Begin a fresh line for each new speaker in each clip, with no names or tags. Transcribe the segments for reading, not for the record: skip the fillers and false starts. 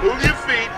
Move your feet.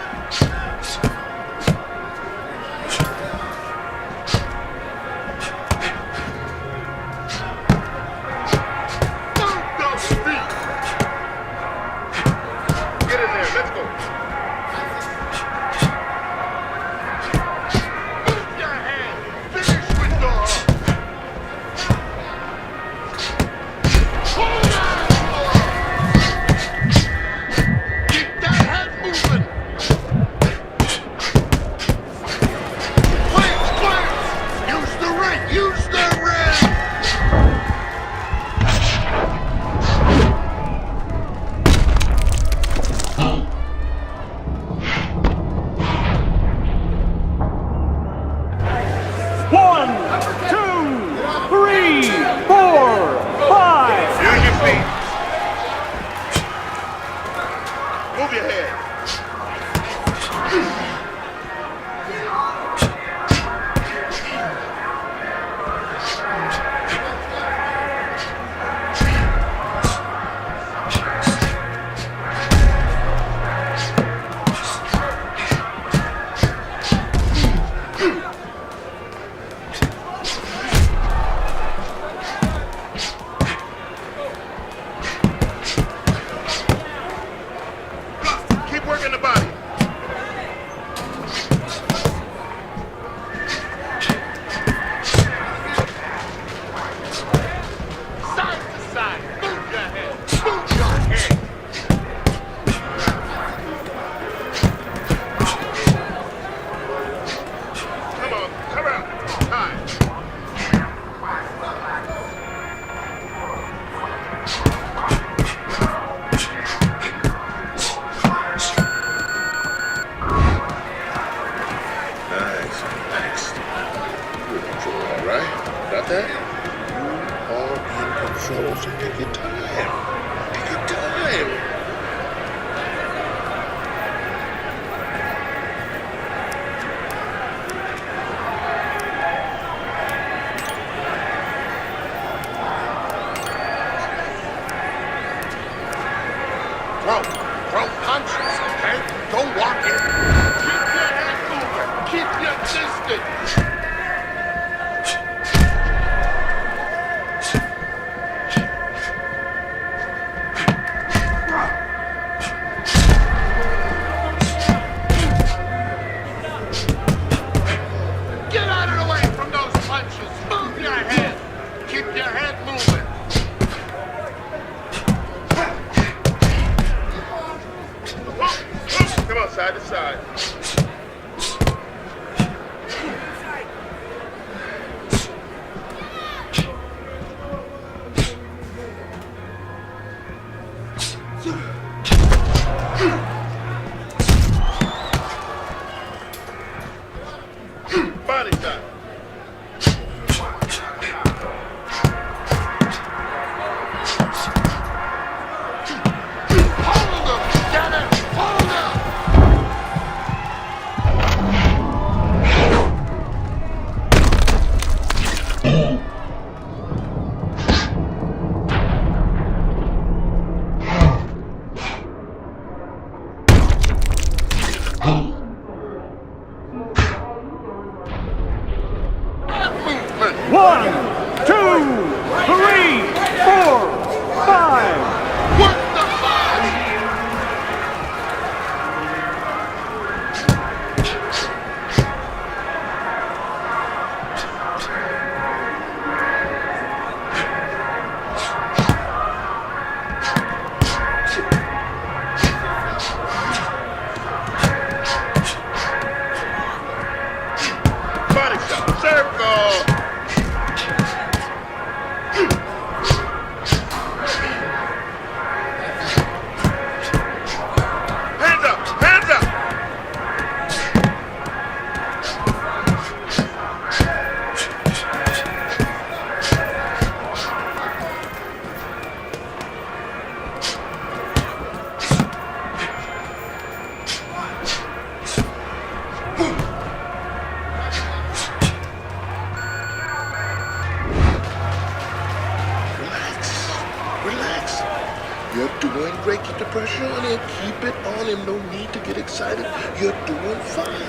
You're doing great. Keep the pressure on him. Keep it on him. No need to get excited. You're doing fine.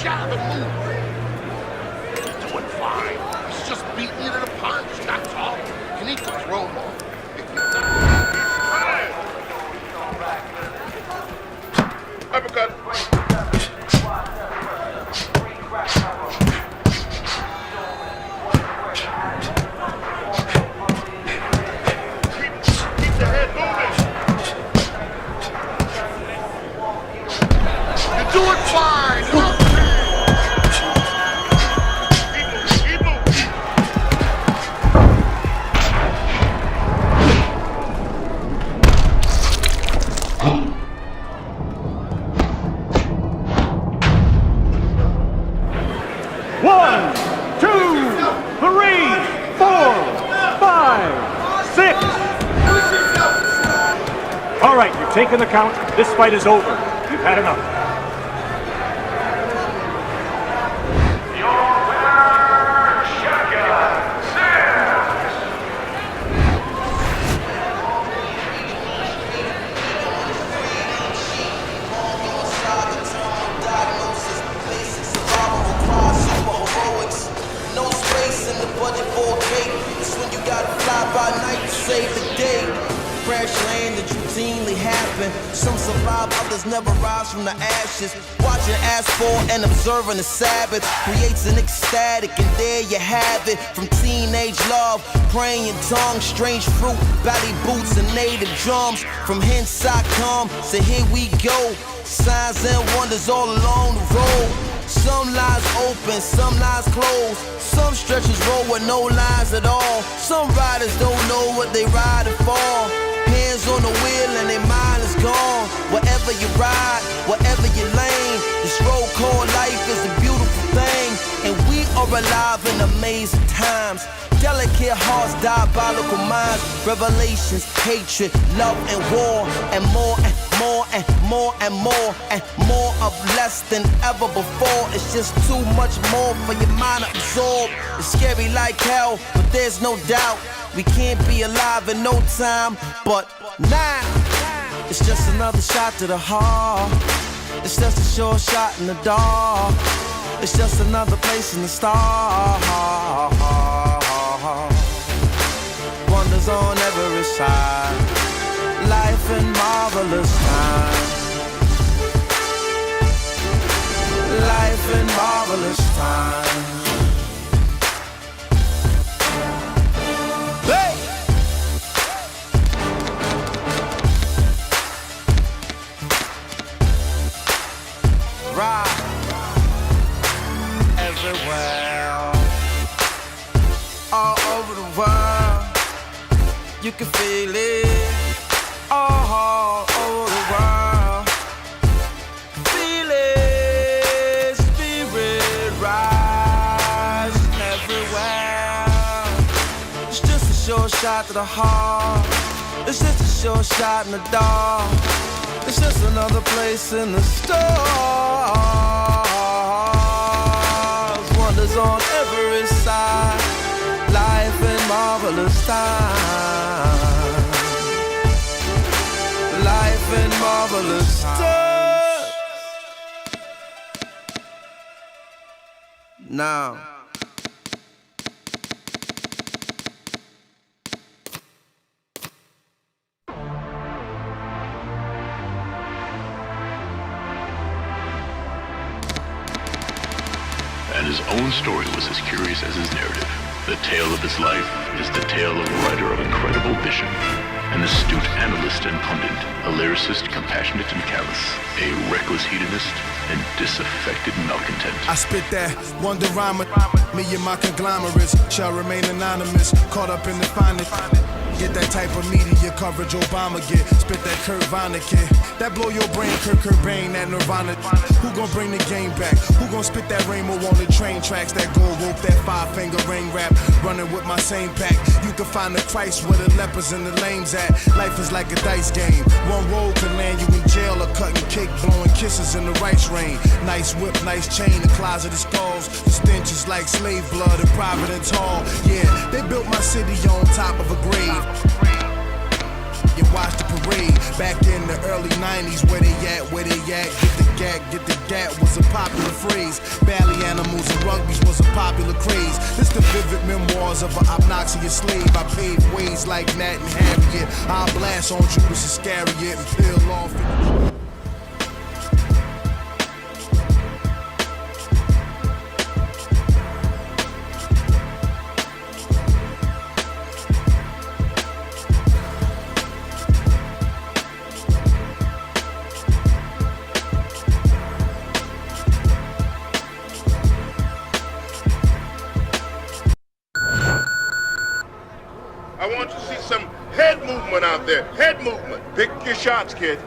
Jab and move. You're doing fine. He's just beating you to the punch, that's all. You need to throw more. Uppercut. Keep the head moving. You're doing fine.
All right, you've taken the count. This fight is over. You've had enough.
Your winner, Shotgun Sims.
No space in the budget for a cake. It's when you gotta fly by night to save the day. Crash landed routinely happen. Some survive, others never rise from the ashes. Watching asphalt and observing the Sabbath creates an ecstatic, and there you have it. From teenage love, praying in tongues, strange fruit, ballet boots and native drums. From hence I come, so here we go. Signs and wonders all along the road. Some lines open, some lines closed. Some stretches roll with no lines at all. Some riders don't know what they riding for. Hands on the wheel and their mind is gone. Wherever you ride, wherever you lane, this road called life is a beautiful thing. And we are alive in amazing times. Delicate hearts, diabolical minds, revelations, hatred, love and war, and more and more and more and more and more of less than ever before. It's just too much more for your mind to absorb. It's scary like hell, but there's no doubt we can't be alive in no time. But now, it's just another shot to the heart. It's just a short shot in the dark. It's just another place in the stars. Wonders on every side. Life in marvelous time. Life in marvelous time. Hey! Ride everywhere, all over the world. You can feel it all over the world. Feel it, spirit rise everywhere. It's just a short shot to the heart. It's just a short shot in the dark. It's just another place in the stars. Wonders on every side. Life in marvelous time. Life in marvelous time. Now.
And his own story was as curious as his narrative. The tale of his life is the tale of a writer of incredible vision, an astute analyst and pundit, a lyricist compassionate and callous, a reckless hedonist, and disaffected malcontent.
I spit that wonder rhyme. Me and my conglomerates shall remain anonymous. Caught up in the finest. Get that type of media coverage Obama get. Spit that Kurt Vonnegut. That blow your brain, Kurt Cobain, that Nirvana. Who gon' bring the game back? Who gon' spit that rainbow on the train tracks? That gold rope, that 5-finger ring rap. Running with my same pack. You can find the Christ where the lepers and the lames at. Life is like a dice game. One roll can land you in jail or cutting cake, blowing kisses in the rice rain. Nice whip, nice chain, the closet of skulls. The stench is like slave blood in Providence Hall. Yeah, they built my city on top of a grave. You watch the parade back in the early 90s. Where they at, where they at? Get the gat was a popular phrase. Bally animals and rugbies was a popular craze. This the vivid memoirs of an obnoxious slave. I paved ways like Nat and Harriet. I'll blast on Judas Iscariot and peel off.
I want to see some head movement out there. Head movement. Pick your shots, kid.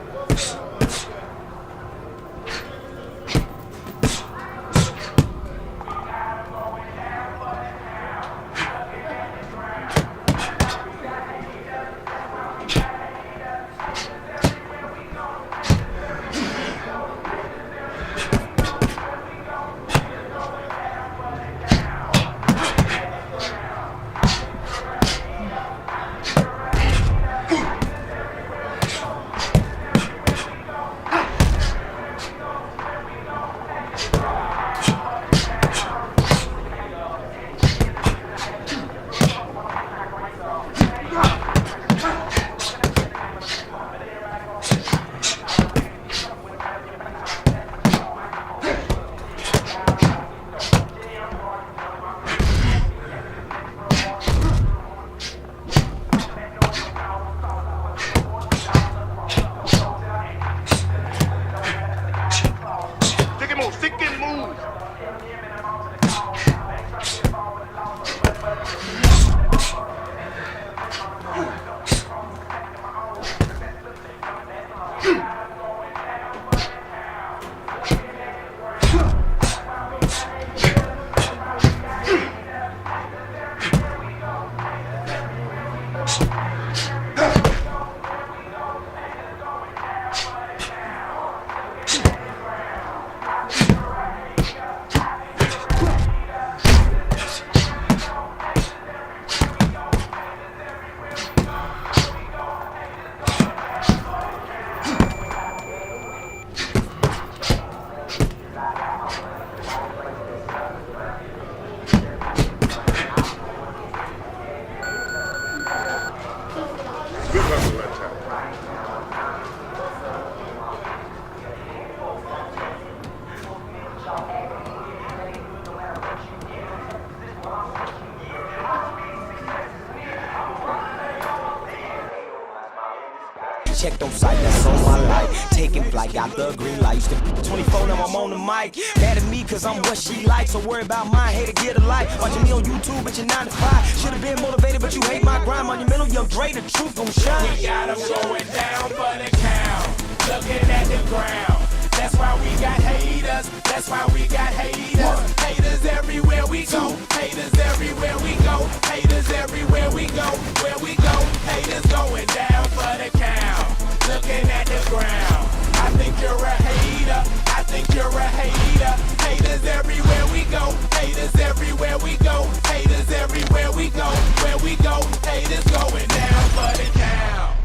Checked on sight, that's on my life. Taking flight, got the green light. Used to 24, now I'm on the mic. Mad at me, cause I'm what she likes. So worry about mine, hate to get a life. Watching me on YouTube, but you're 9 to 5. Should've been motivated, but you hate my grind. Monumental, young Dre, the truth gon' shine.
We got 'em going down for the count. Looking at the ground. That's why we got haters. That's why we got haters. Haters everywhere we go. Haters everywhere we go. Haters everywhere we go. Where we go, haters going down for the count. Looking at the ground. I think you're a hater. I think you're a hater. Haters everywhere we go. Haters everywhere we go. Haters everywhere we go. Where we go, haters going down for the count.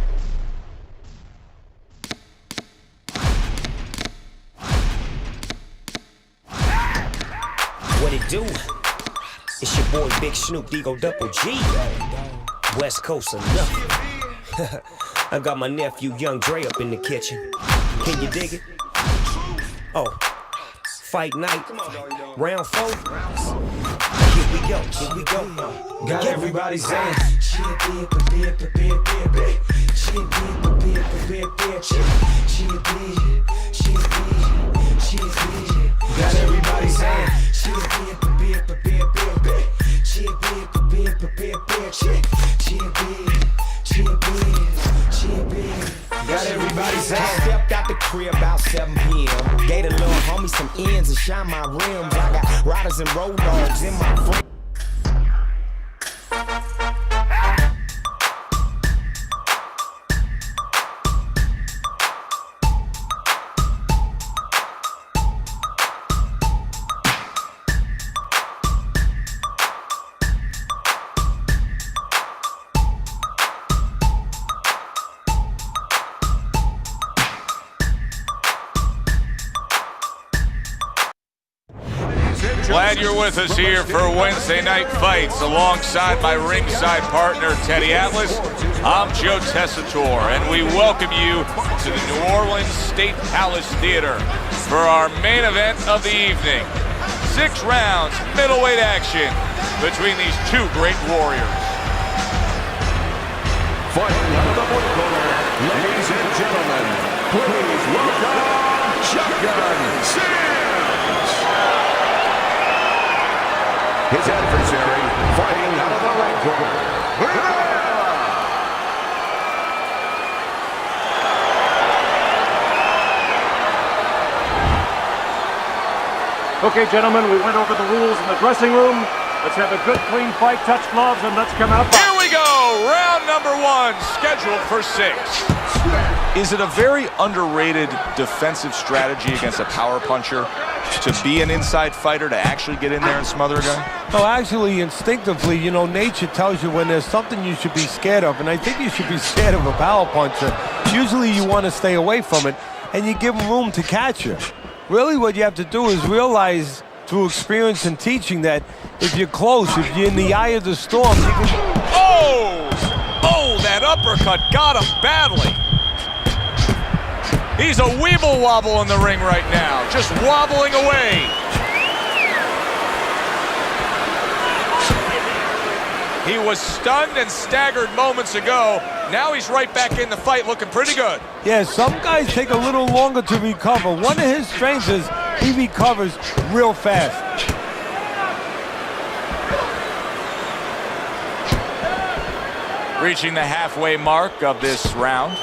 What it do? It's your boy Big Snoop Digo Double G. West Coast or nothing. I got my nephew Young Dre up in the kitchen. Can you dig it? Oh, fight night, round 4. Here we go. Got everybody saying, got everybody saying, got everybody saying. Stepped out the crib about 7 p.m. Gave a little homie some ends and shine my rims. I got riders and road dogs in my front.
Glad you're with us here for Wednesday Night Fights alongside my ringside partner, Teddy Atlas. I'm Joe Tessitore, and we welcome you to the New Orleans State Palace Theater for our main event of the evening. 6 rounds, middleweight action between these two great warriors.
Fighting out of the blue corner, ladies and gentlemen, please welcome Shotgun Sims. His adversary fighting out of the red corner.
Okay, gentlemen, we went over the rules in the dressing room. Let's have a good, clean fight, touch gloves, and let's come out.
Here we go, round number 1, scheduled for 6. Is it a very underrated defensive strategy against a power puncher to be an inside fighter, to actually get in there and smother a guy?
No, actually, instinctively, you know, nature tells you when there's something you should be scared of, and I think you should be scared of a power puncher. Usually you want to stay away from it, and you give them room to catch you. Really what you have to do is realize through experience and teaching that if you're close, if you're in the eye of the storm, you can...
Oh, that uppercut got him badly. He's a weeble wobble in the ring right now, just wobbling away. He was stunned and staggered moments ago. Now he's right back in the fight looking pretty good.
Yeah, some guys take a little longer to recover. One of his strengths is he recovers real fast.
Reaching the halfway mark of this round.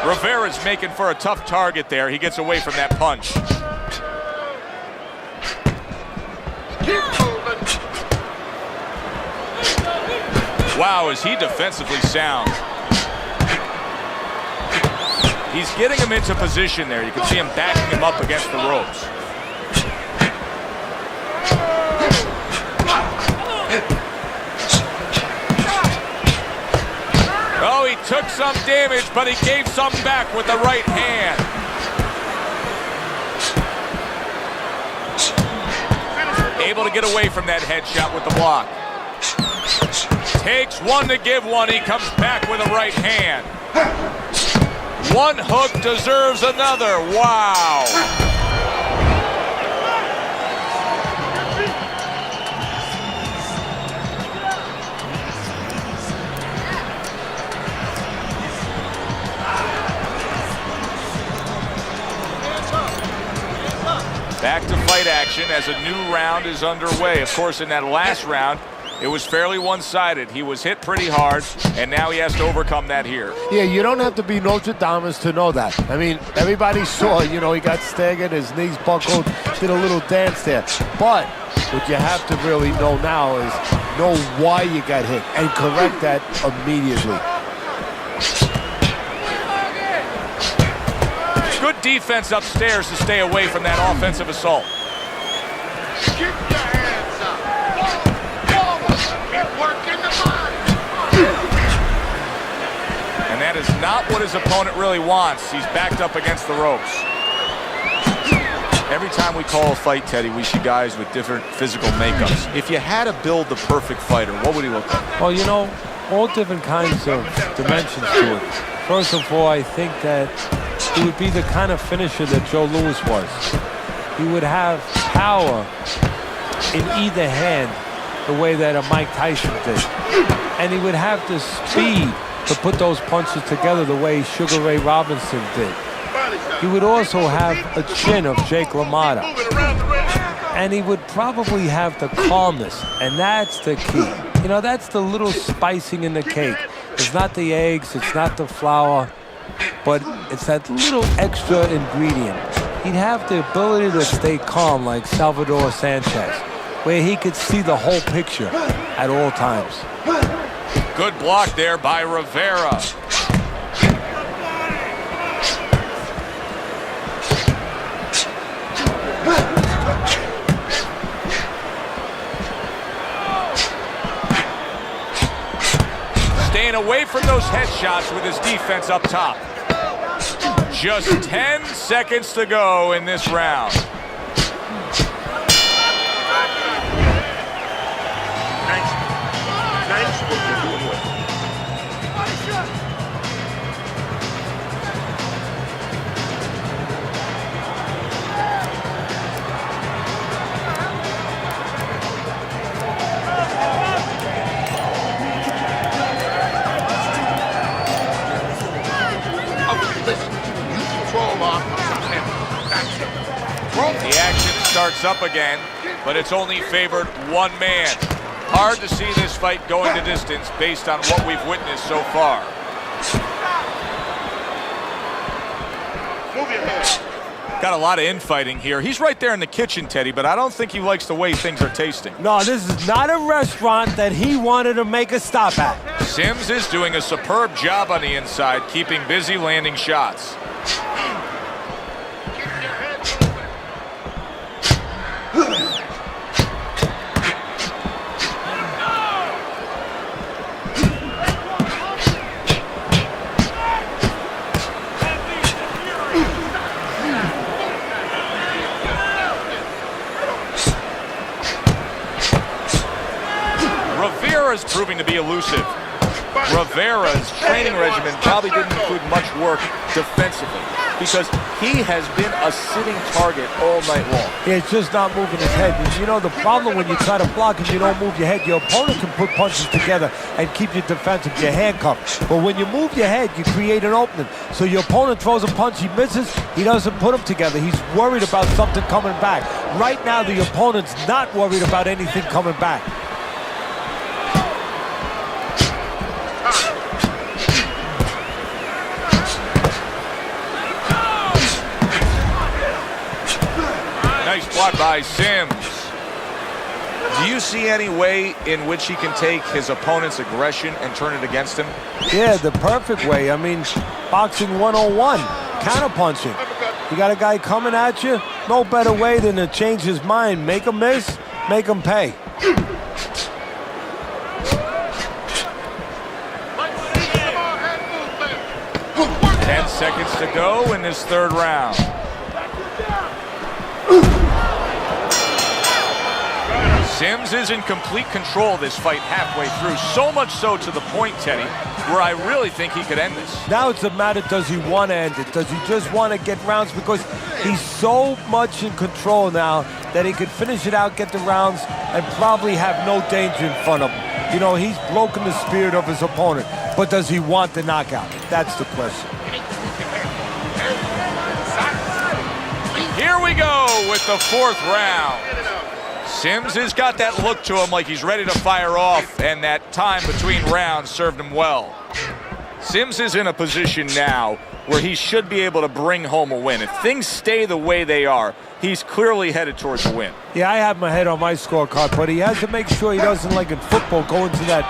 Rivera's making for a tough target there. He gets away from that punch. Wow, is he defensively sound. He's getting him into position there. You can see him backing him up against the ropes. Oh, he took some damage, but he gave some back with the right hand. Able to get away from that headshot with the block. Takes one to give one. He comes back with a right hand. One hook deserves another. Wow. Back to fight action as a new round is underway. Of course, in that last round, it was fairly one-sided. He was hit pretty hard, and now he has to overcome that here.
Yeah, you don't have to be Nostradamus to know that. I mean, everybody saw, you know, he got staggered, his knees buckled, did a little dance there. But what you have to really know now is know why you got hit and correct that immediately.
Good defense upstairs to stay away from that offensive assault.
Keep your hands up. Keep working the body.
And that is not what his opponent really wants. He's backed up against the ropes. Every time we call a fight, Teddy, we see guys with different physical makeups. If you had to build the perfect fighter, what would he look like?
Well, you know, all different kinds of dimensions to it. First of all, I think that he would be the kind of finisher that Joe Louis was. He would have power in either hand the way that a Mike Tyson did. And he would have the speed to put those punches together the way Sugar Ray Robinson did. He would also have a chin of Jake LaMotta. And he would probably have the calmness, and that's the key. You know, that's the little spicing in the cake. It's not the eggs, it's not the flour, but it's that little extra ingredient. He'd have the ability to stay calm like Salvador Sanchez, where he could see the whole picture at all times.
Good block there by Rivera. Staying away from those headshots with his defense up top. Just 10 seconds to go in this round.
Nice what you're doing with.
Listen, you control off him. That's it.
The action starts up again, but it's only favored one man. Hard to see this fight going the distance based on what we've witnessed so far.
Move your head.
Got a lot of infighting here. He's right there in the kitchen, Teddy, but I don't think he likes the way things are tasting.
No, this is not a restaurant that he wanted to make a stop at.
Sims is doing a superb job on the inside, keeping busy landing shots. Rivera's proving to be elusive. Rivera's training regimen probably didn't include much work defensively because he has been a sitting target all night long.
Yeah, it's just not moving his head. You know, the problem when you try to block and you don't move your head, your opponent can put punches together and keep you defensive, you're handcuffed. But when you move your head, you create an opening. So your opponent throws a punch, he misses, he doesn't put them together. He's worried about something coming back. Right now, the opponent's not worried about anything coming back.
Nice block by Sims. Do you see any way in which he can take his opponent's aggression and turn it against him?
Yeah, the perfect way. I mean, boxing 101, counterpunching. You got a guy coming at you, no better way than to change his mind. Make him miss, make him pay.
10 seconds to go in this third round. Sims is in complete control of this fight halfway through, so much so to the point, Teddy, where I really think he could end this.
Now it's a matter, does he want to end it? Does he just want to get rounds? Because he's so much in control now that he could finish it out, get the rounds, and probably have no danger in front of him. You know, he's broken the spirit of his opponent, but does he want the knockout? That's the question.
Here we go with the fourth round. Sims has got that look to him like he's ready to fire off, and that time between rounds served him well. Sims is in a position now where he should be able to bring home a win. If things stay the way they are, he's clearly headed towards a win.
Yeah, I have my head on my scorecard, but he has to make sure he doesn't, like in football, go into that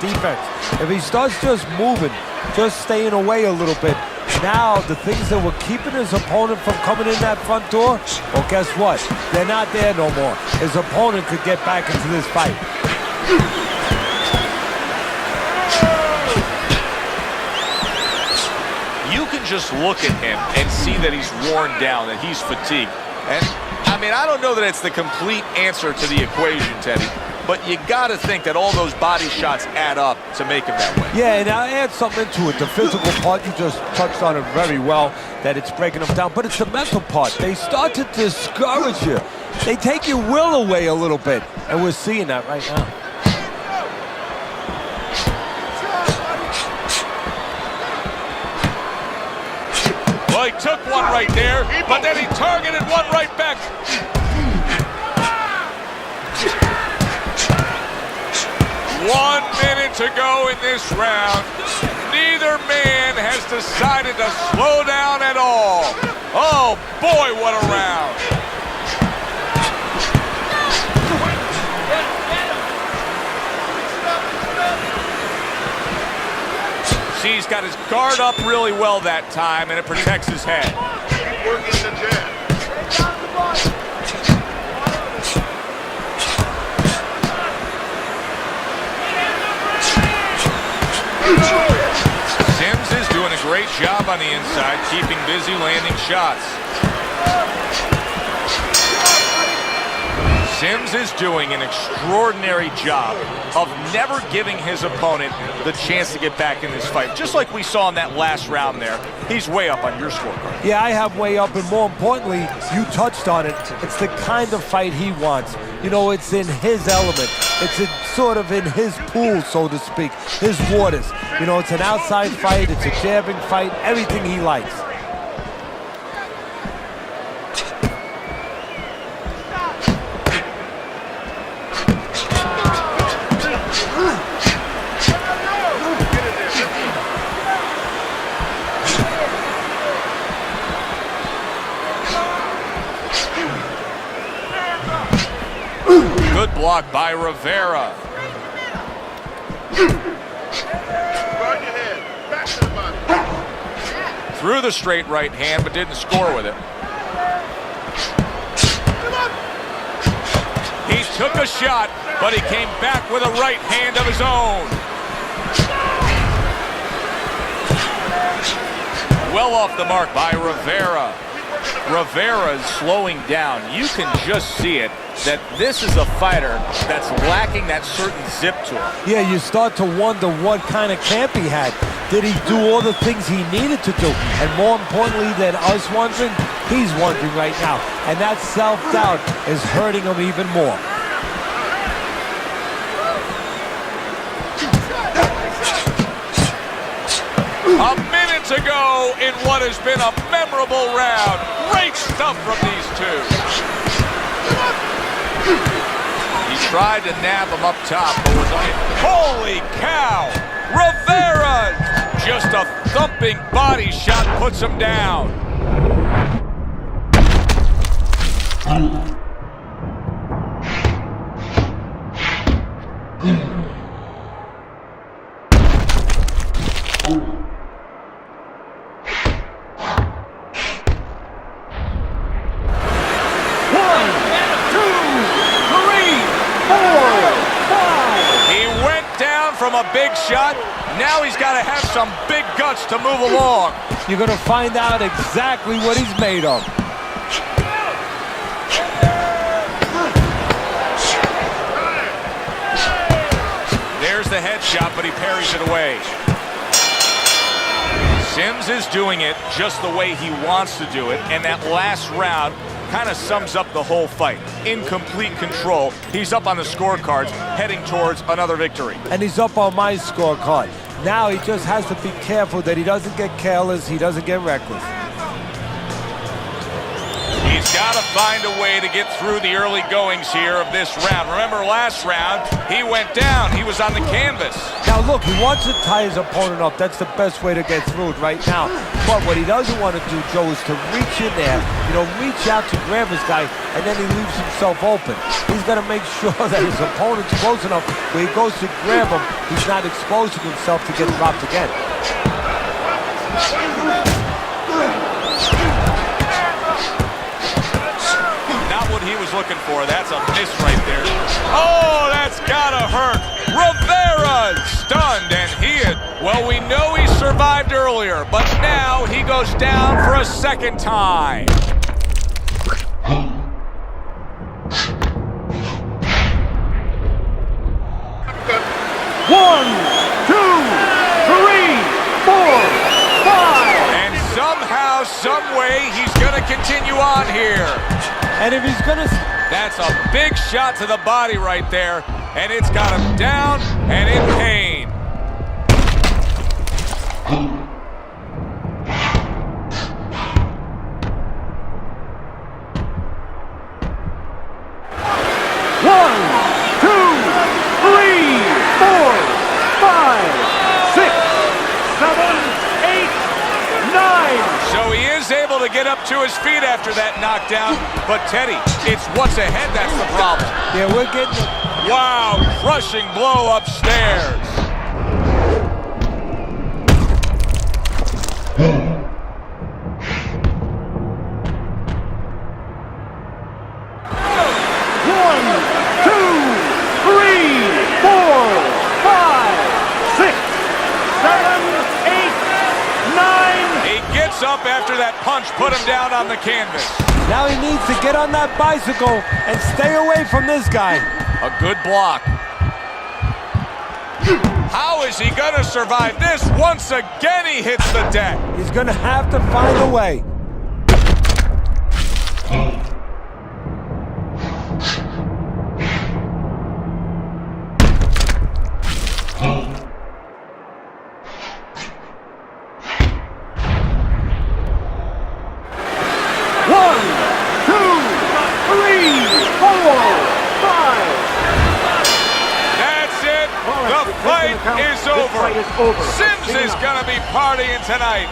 defense. If he starts just moving, just staying away a little bit, now the things that were keeping his opponent from coming in that front door, well, guess what? They're not there no more. His opponent could get back into this fight.
You can just look at him and see that he's worn down, that he's fatigued. And, I mean, I don't know that it's the complete answer to the equation, Teddy, but you got to think that all those body shots add up to make him that way.
Yeah, and I'll add something to it. The physical part, you just touched on it very well, that it's breaking them down, but it's the mental part. They start to discourage you. They take your will away a little bit, and we're seeing that right now.
Well, he took one right there, but then he targeted one right back. 1 minute to go in this round. Neither man has decided to slow down at all. Oh, boy, what a round. See, he's got his guard up really well that time, and it protects his head.
Keep working the jab.
Sims is doing a great job on the inside, keeping busy landing shots. Sims is doing an extraordinary job of never giving his opponent the chance to get back in this fight. Just like we saw in that last round there, he's way up on your scorecard.
Yeah, I have way up, and more importantly, you touched on it. It's the kind of fight he wants. You know, it's in his element. It's sort of in his pool, so to speak, his waters. You know, it's an outside fight, it's a jabbing fight, everything he likes.
Good block by Rivera.
Guard your head. Back to the body.
Threw the straight right hand, but didn't score with it. He took a shot, but he came back with a right hand of his own. Well off the mark by Rivera. Rivera is slowing down. You can just see it, that this is a fighter that's lacking that certain zip to him.
Yeah, you start to wonder what kind of camp he had. Did he do all the things he needed to do? And more importantly than us wondering, he's wondering right now. And that self-doubt is hurting him even more.
A minute to go in what has been a memorable round. Great stuff from these two. He tried to nab him up top, but was unable. Holy cow! Rivera! Just a thumping body shot puts him down. From a big shot, now he's got to have some big guts to move along.
You're going to find out exactly what he's made of.
There's the headshot, but he parries it away. Sims is doing it just the way he wants to do it, and that last round kind of sums up the whole fight. In complete control. He's up on the scorecards, heading towards another victory.
And he's up on my scorecard. Now he just has to be careful that he doesn't get careless, he doesn't get reckless.
He's got to find a way to get through the early goings here of this round. Remember last round, he went down. He was on the canvas.
Now look, he wants to tie his opponent up. That's the best way to get through it right now. But what he doesn't want to do, Joe, is to reach in there, you know, reach out to grab his guy, and then he leaves himself open. He's got to make sure that his opponent's close enough where he goes to grab him, he's not exposing himself to get dropped again.
He was looking for. That's a miss right there. Oh, that's gotta hurt. Rivera stunned, and well, we know he survived earlier, but now he goes down for a second time.
1, 2, 3, 4, 5.
And somehow, some way, he's going to continue on here.
And if he's going to...
That's a big shot to the body right there. And it's got him down and in pain. Able to get up to his feet after that knockdown, but Teddy, it's what's ahead that's the problem.
Yeah, we're getting it.
Wow, crushing blow upstairs. Up after that punch put him down on the canvas.
Now he needs to get on that bicycle and stay away from this guy.
A good block. How is he gonna survive this? Once again he hits the deck.
He's gonna have to find a way.
Sims is gonna be partying tonight.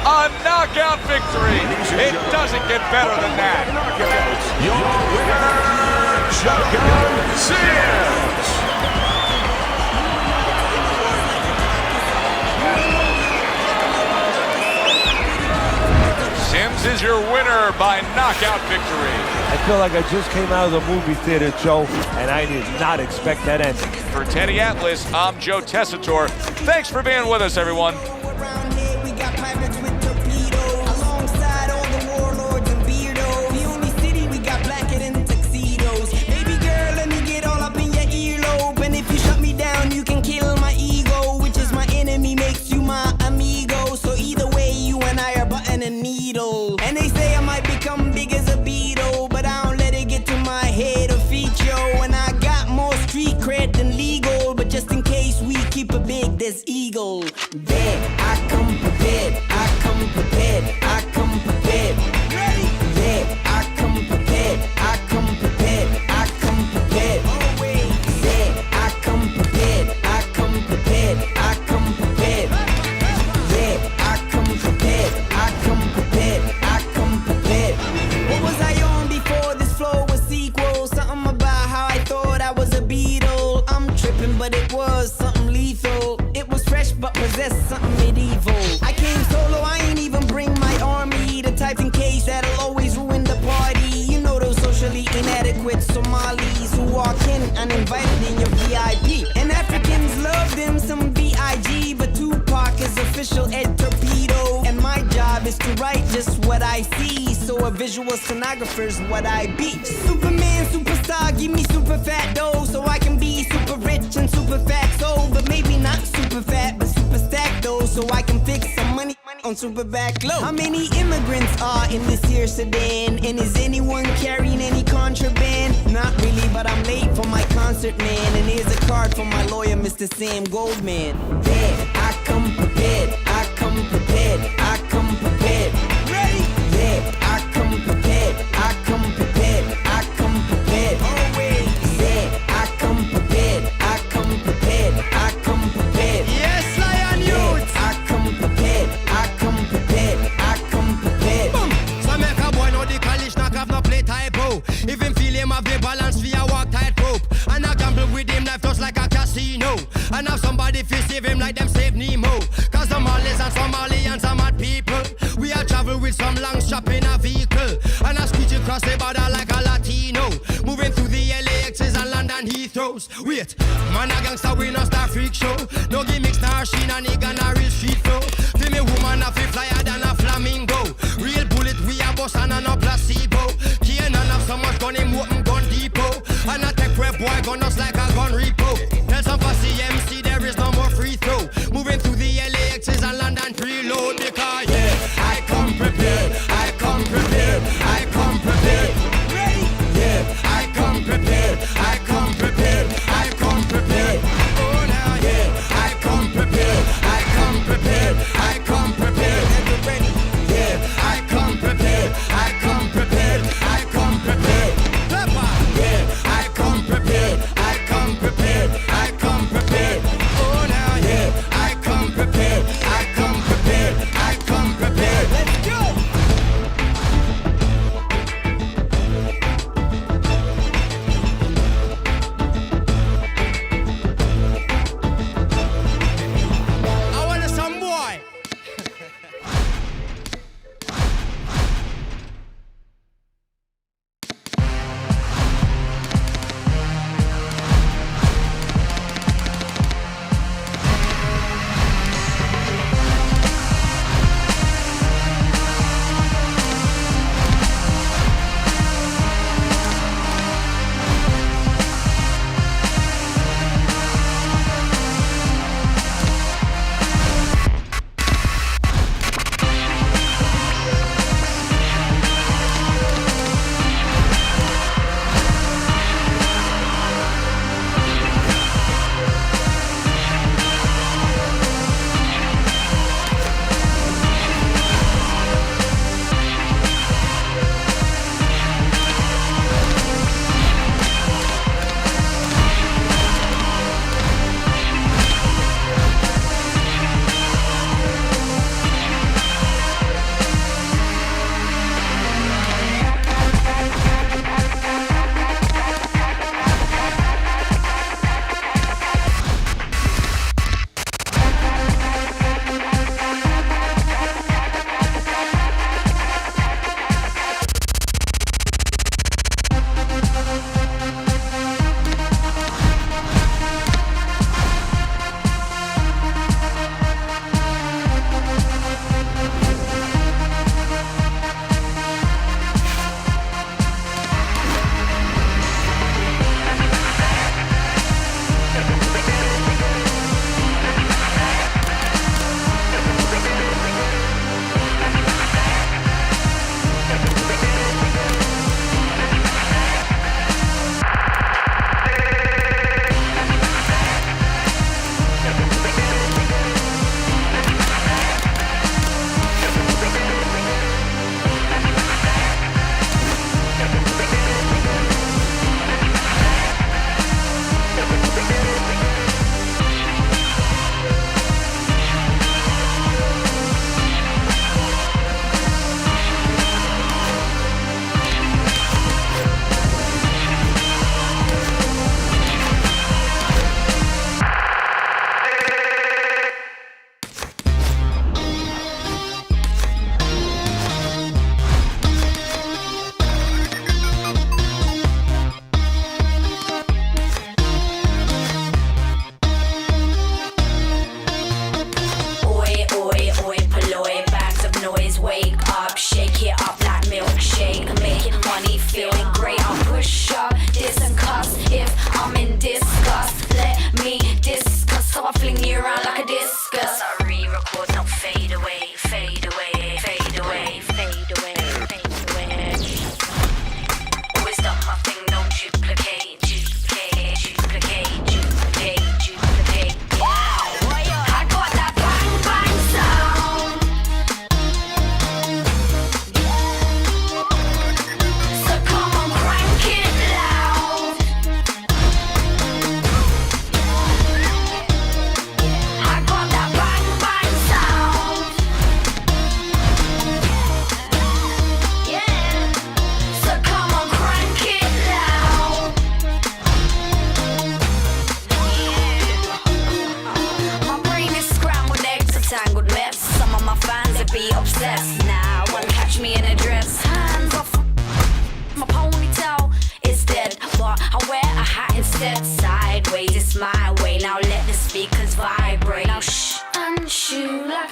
A knockout victory. It doesn't get better than that.
Your winner, Shotgun Sims.
Sims is your winner by knockout victory.
I feel like I just came out of the movie theater, Joe, and I did not expect that ending.
For Teddy Atlas, I'm Joe Tessitore. Thanks for being with us, everyone.
This eagle, there I come prepared, I come prepared, I come prepared. Ready? There I come prepared, I come prepared, I come prepared. Always. There I come prepared, I come prepared, I come prepared. There I come prepared, I come prepared, I come prepared. What was I on before this flow was sequel? Something about how I thought I was a Beatle. I'm tripping, but it was something lethal. But possess something medieval. I came solo, I ain't even bring my army. The type in case that'll always ruin the party. You know those socially inadequate Somalis who walk in uninvited in your VIP. And Africans love them some B.I.G. But Tupac is official Ed Torpedo. And my job is to write just what I see. So a visual stenographer's what I be. Superman, superstar, give me super fat dough. So I can be super rich and super fat soul. But maybe not super fat, but super stacked though. So I can fix some money on super back low. How many immigrants are in this here sedan? And is anyone carrying any contraband? Not really, but I'm late for my concert, man. And here's a card from my lawyer, Mr. Sam Goldman. There, I come prepared, I come prepared, I come prepared. Ready? There, I come prepared, I come prepared, I come prepared. Always. There, I come prepared, I come prepared, I come prepared. Yes, Lion Youth. I come prepared, I come prepared, I come prepared.
So make a boy know the college knock off no play typo. If him feel him have the balance for a walk tight rope. And I gamble with him life just like a casino. And have somebody fi save him like them save Nemo. Cause the Somalis and Somalians are mad people. We are travel with some long strap in a vehicle. And I screech across the border like a Latino. Moving through the LAXs and London Heathrows. Wait, man a gangster we no star freak show. No gimmicks, nah sheen and nigga nah real street flow. Feel me woman a fi flyer than a flamingo. Real bullet we a bust and a no placebo. Can't have so much gun him open gun depot. And I take prep boy gun us like a gun repo. Tell some fussy MC there is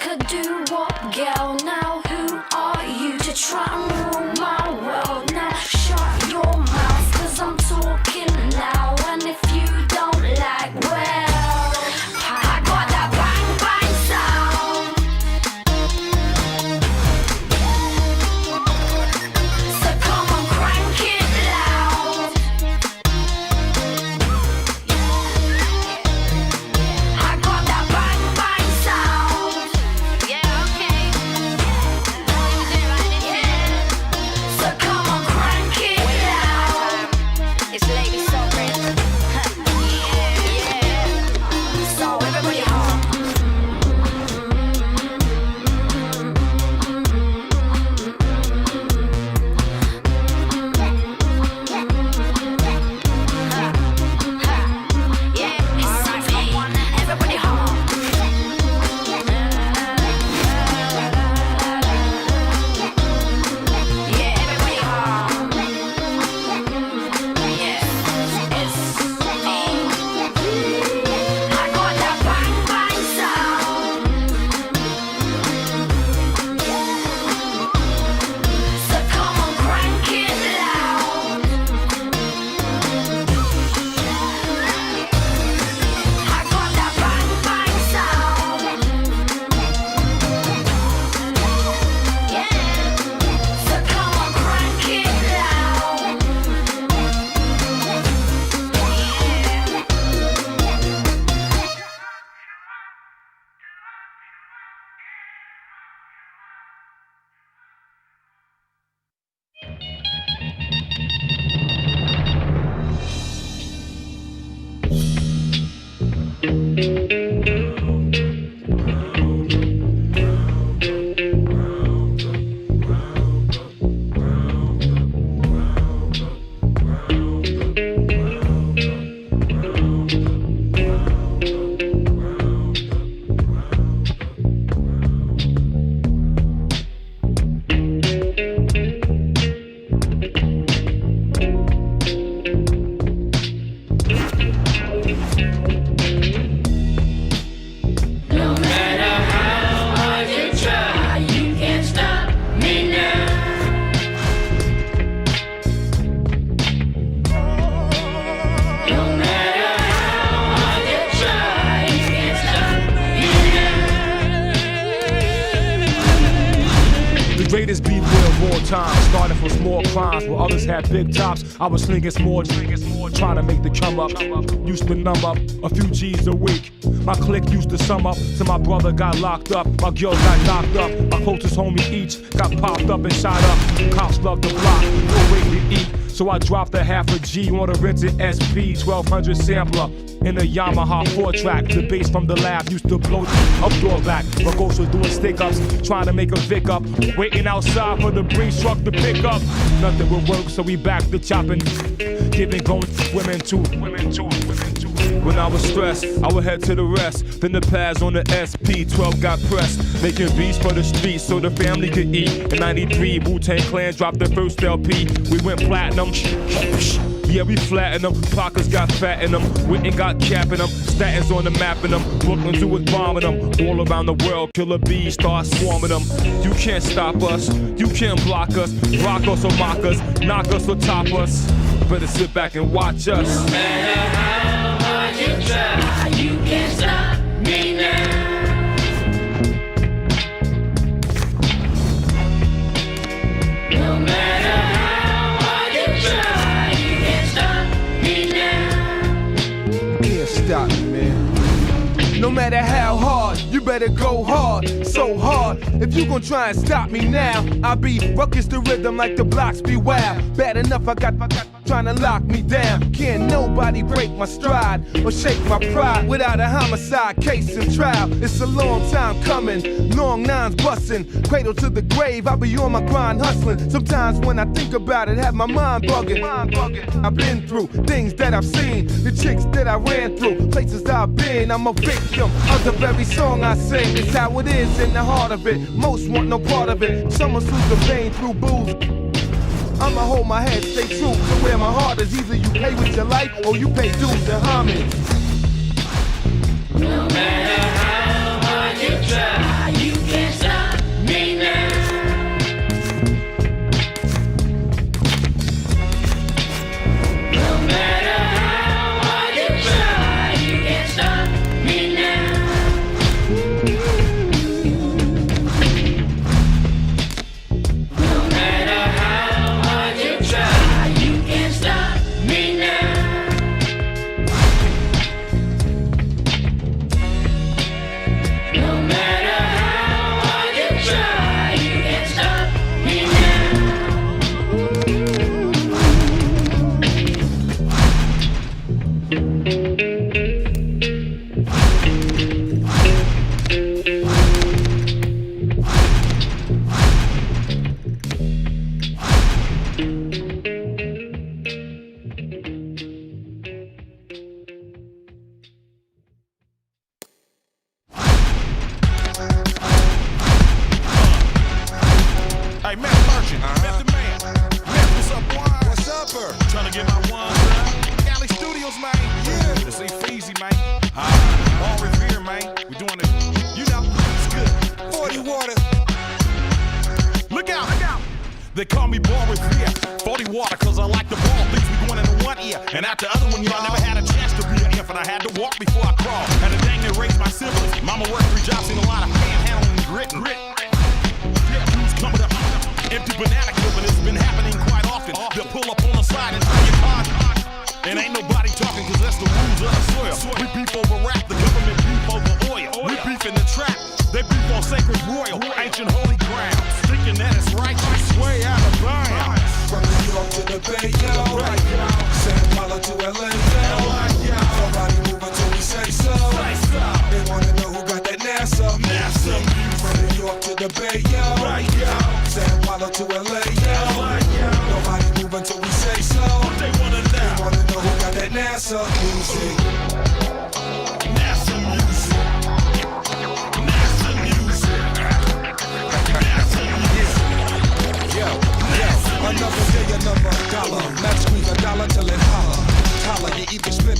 could do what, girl? Now who are you to try and rule my world? Now shut your mouth, 'cause I'm talking now. And if you don't like, well, I got that bang bang sound. So come on, crank it loud. I got that bang bang sound. Yeah, okay. So come on, crank it loud. It's Lady Sovereign. Yeah. So everybody home. Yeah, it's Sovereign. Everybody home. Yeah, everybody home. Yeah, it's I got that bang bang sound. So come on, crank it loud. I got that bang bang sound. Yeah. So come on, crank it loud. No matter how hard you try, you can't stop me now. No matter how hard you try, you can't stop me now.
The greatest B-boy of all time, starting from small crimes where others had big tops. I was slinging small, trying to make the come up. Used to numb up a few G's a week. My clique used to sum up till my brother got locked up. My girl got knocked up. My closest homie each got popped up and shot up. Cops love the block, no way to eat. So I dropped a half a G on a rented SP 1200 sampler in a Yamaha 4-track. The bass from the lab used to blow up door back. My ghost was doing stick-ups, trying to make a Vic up. Waiting outside for the breeze truck to pick up. Nothing would work, so we back to chopping. Giving going women too. When I was stressed, I would head to the rest. Then the pads on the SP 12 got pressed. Making beats for the streets so the family could eat. In 93, Wu-Tang Clan dropped their first LP. We went platinum. Yeah, we flattened them. Pockets got fat in them. Witten got capping them. Statins on the map in them. Brooklyn Zoo was bombing them. All around the world, killer bees start swarming them. You can't stop us. You can't block us. Rock us or mock us. Knock us or top us. Better sit back and watch us.
No matter how hard you try, you can't stop me now. No matter how hard you try, you can't stop me now.
Can't stop me, man. No matter how hard, you better go hard, so hard. If you gon' try and stop me now, I'll be ruckus the rhythm like the blocks be wild. Bad enough, I got trying to lock me down. Can't nobody break my stride or shake my pride without a homicide case and trial. It's a long time coming, long nines busting, cradle to the grave. I be on my grind hustling. Sometimes when I think about it, have my mind bugging. I've been through things that I've seen, the chicks that I ran through, places I've been. I'm a victim of the very song I sing. It's how it is in the heart of it. Most want no part of it. Some will soothe the pain through booze. I'ma hold my head, stay true to where my heart is. Either you pay with your life or you pay dues and homage.
No matter how hard you try, you
They call me Boris Revere. 40 water, cause I like the ball. Leaves me going into one ear and out the other one. Y'all never had a chance to be an infant. I had to walk before I crawl. Had to dang near raise my siblings. Mama worked 3 jobs, seen a lot of panhandling and grit. Dudes coming up, empty banana clipping. It's been happening quite often. They'll pull up on the side and tell you hard. And ain't nobody talking, cause that's the rules of the soil. We beef over rap, the government beef over oil. We beef in the trap, they beef on sacred royal, ancient holy ground. Thinking that it's righteous, way out of bounds.
From New York to the Bay, yo. San Paulo to LA, yo. Nobody move until we say so. They wanna know who got that NASA. From New York to the Bay, yo. San Paulo to LA, yo. Nobody move until we say so. They wanna know who got that NASA music. NASA music. NASA music. NASA music.
Yo, another day, another dollar. Let's squeeze a dollar till it holler. You either split.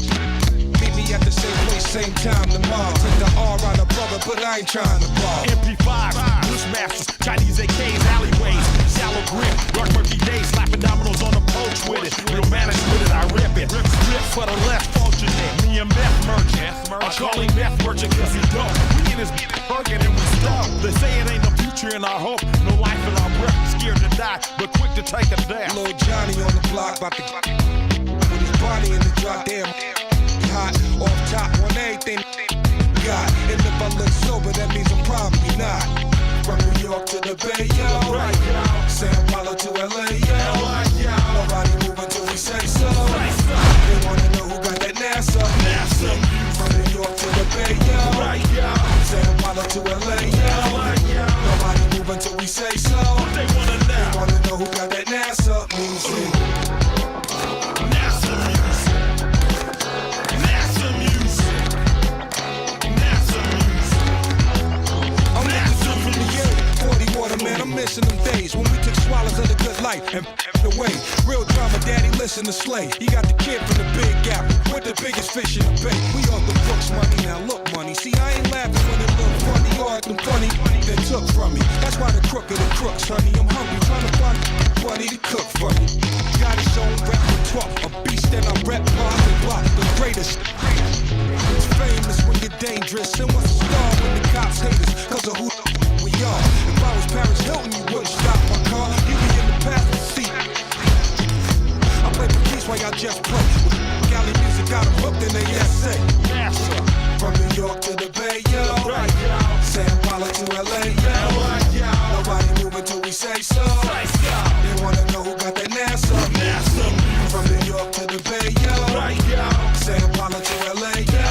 Meet me at the same place, same time tomorrow. Take the R out of brother, but I ain't trying to ball.
MP5s, Bushmasters, Chinese AKs, alleyways, shallow grip, Dark Murphy days, slapping dominoes on the poach with it. Real managed with it, I rip it. Rip for the less fortunate. Me and meth merchant. I call him meth merchant cause he dope. We in his burger and we stop. They say it ain't no future in our hope. No life in our breath. Scared to die, but quick to take a death.
Lil Johnny on the block, about to with his body in the drop, damn. Hot, off top on everything got. And if I look sober, that means I'm probably not. From New York to the Bay, yo. San Paulo to LA, yo. Nobody move until we say so. They wanna know who got that NASA. From New York to the Bay, yo. San Paulo to LA, yo. Nobody move until we say so. They wanna know who got that NASA music. Man, I'm missing them days when we took swallows of the good life and away. Real drama, daddy, listen to Slay. He got the kid from the Big Gap with the biggest fish in the bay. We off the books money, now look money. See, I ain't laughing when it look funny. Or them funny that took from me. That's why the crook of the crooks, honey. I'm hungry, trying to find money to cook for me. Got his own repertoire, a beast that I rep, block and block, the greatest. It's famous when you're dangerous, and what's a star when the cops hate us, cause of who we are. If I was Paris Hilton, you wouldn't stop my car. You be in the passenger seat. I play the keys while y'all just play. Galley music got them hooked in they essay. From New York to the Bay, yo. San Paulo to LA, yo. Nobody moving till we say so. They wanna know who got that NASA. From New York to the Bay, yo. San Paulo to LA, yo.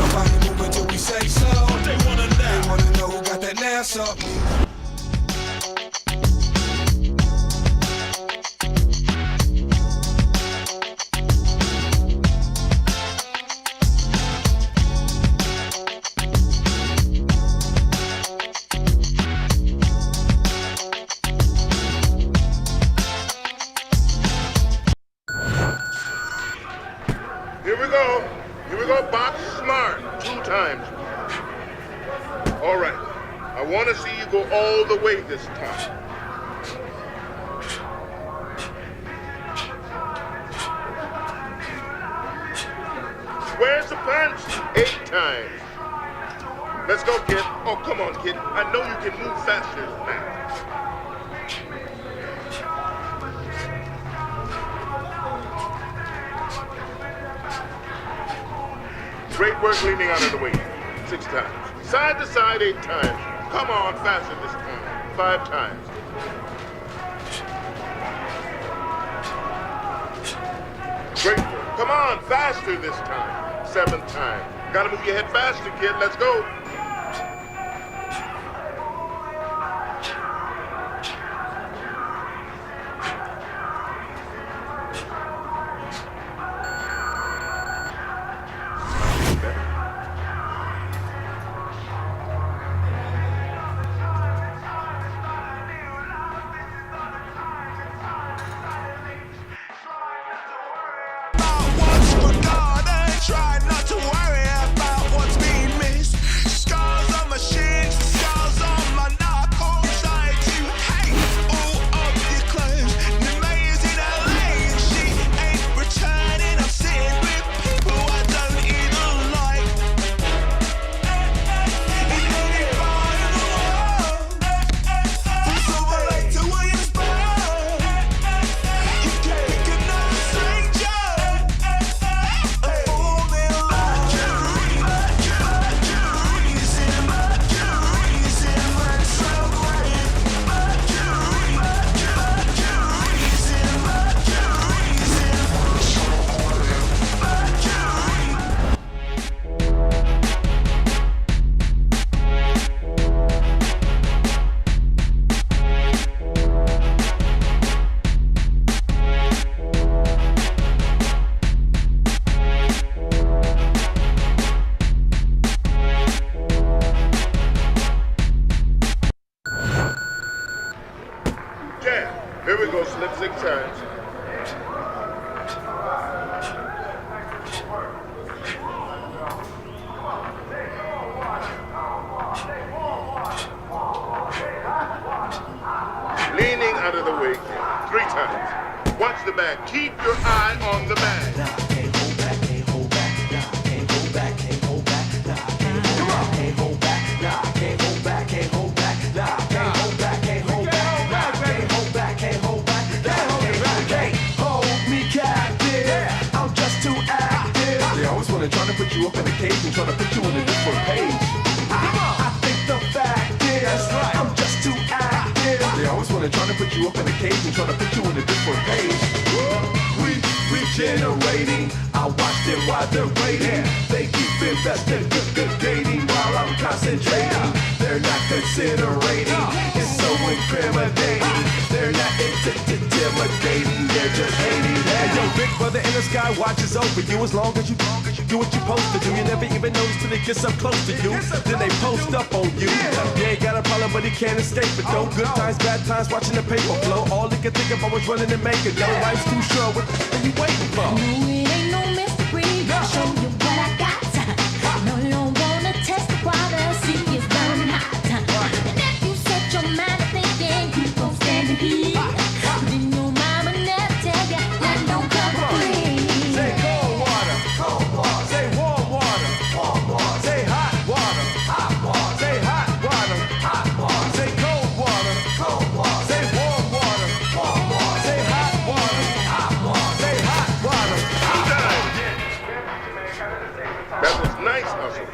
Nobody moving till we say so. They wanna know who got that NASA.
Here we go, box smart. 2 times. All right. I want to see you go all the way this time. Where's the punch? 8 times. Let's go, kid. Oh, come on, kid. I know you can move faster than that. Great work leaning out of the way. 6 times. Side to side 8 times. Come on, faster this time. 5 times. Great work. Come on, faster this time. 7 times. Gotta move your head faster, kid. Let's go. 3 times. Watch the bag. Keep your eye on the bag.
Trying to put you up in a cage and trying to put you on a different page. I think the fact is, I'm just too active. They always want to try to put you up in a cage and trying to put you on a different page. We regenerating. I watch them while they're waiting. They keep investing, good dating while I'm concentrating. They're not considering. It's so incriminating. They're not intimidating. They're just hating.
Hey, yo, big brother in the sky watches over you as long as you do what you're supposed to do. You never even notice till they get up close to you. Then they post up on you. You ain't got a problem, but he can't escape it though. Good times, bad times, watching the paper flow. All he can think about was running and making dough. Life's too short. What the are you waiting for?
No, it ain't no mystery. Show you what I got. No, you don't wanna test the water. See it's burning hot. And if you set your mind to thinking you gon' stand the heat, then your mama never tell you that don't come free.
Say cold water. Say warm water. Say hot water. Say hot water. Say cold water. Say warm water. Say hot water. Say hot water.
That was nice hustle.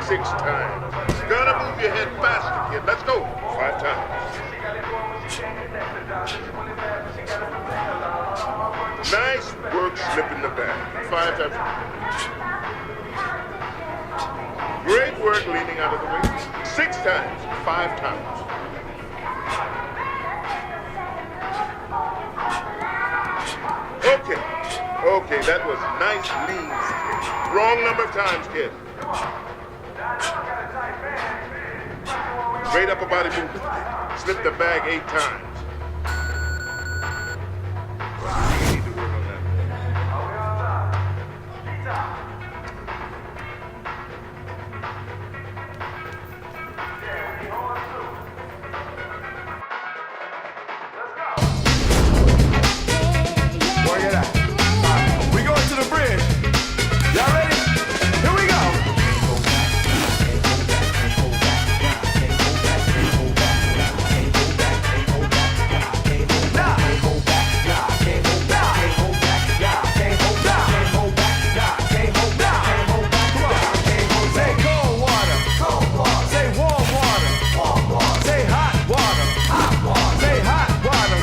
6 times. Gotta move your head faster, kid. Let's go. 5 times. Nice work slipping the bag. 5 times. Great work leaning out of the way. 6 times. 5 times. Okay, that was nice leans, kid. Wrong number of times, kid. Great upper body movement. Slip the bag 8 times. You need to work on that.
Where you at? We going to the bridge. Y'all ready? Here we go. Say cold water. Say warm water. Say hot water. Say hot water.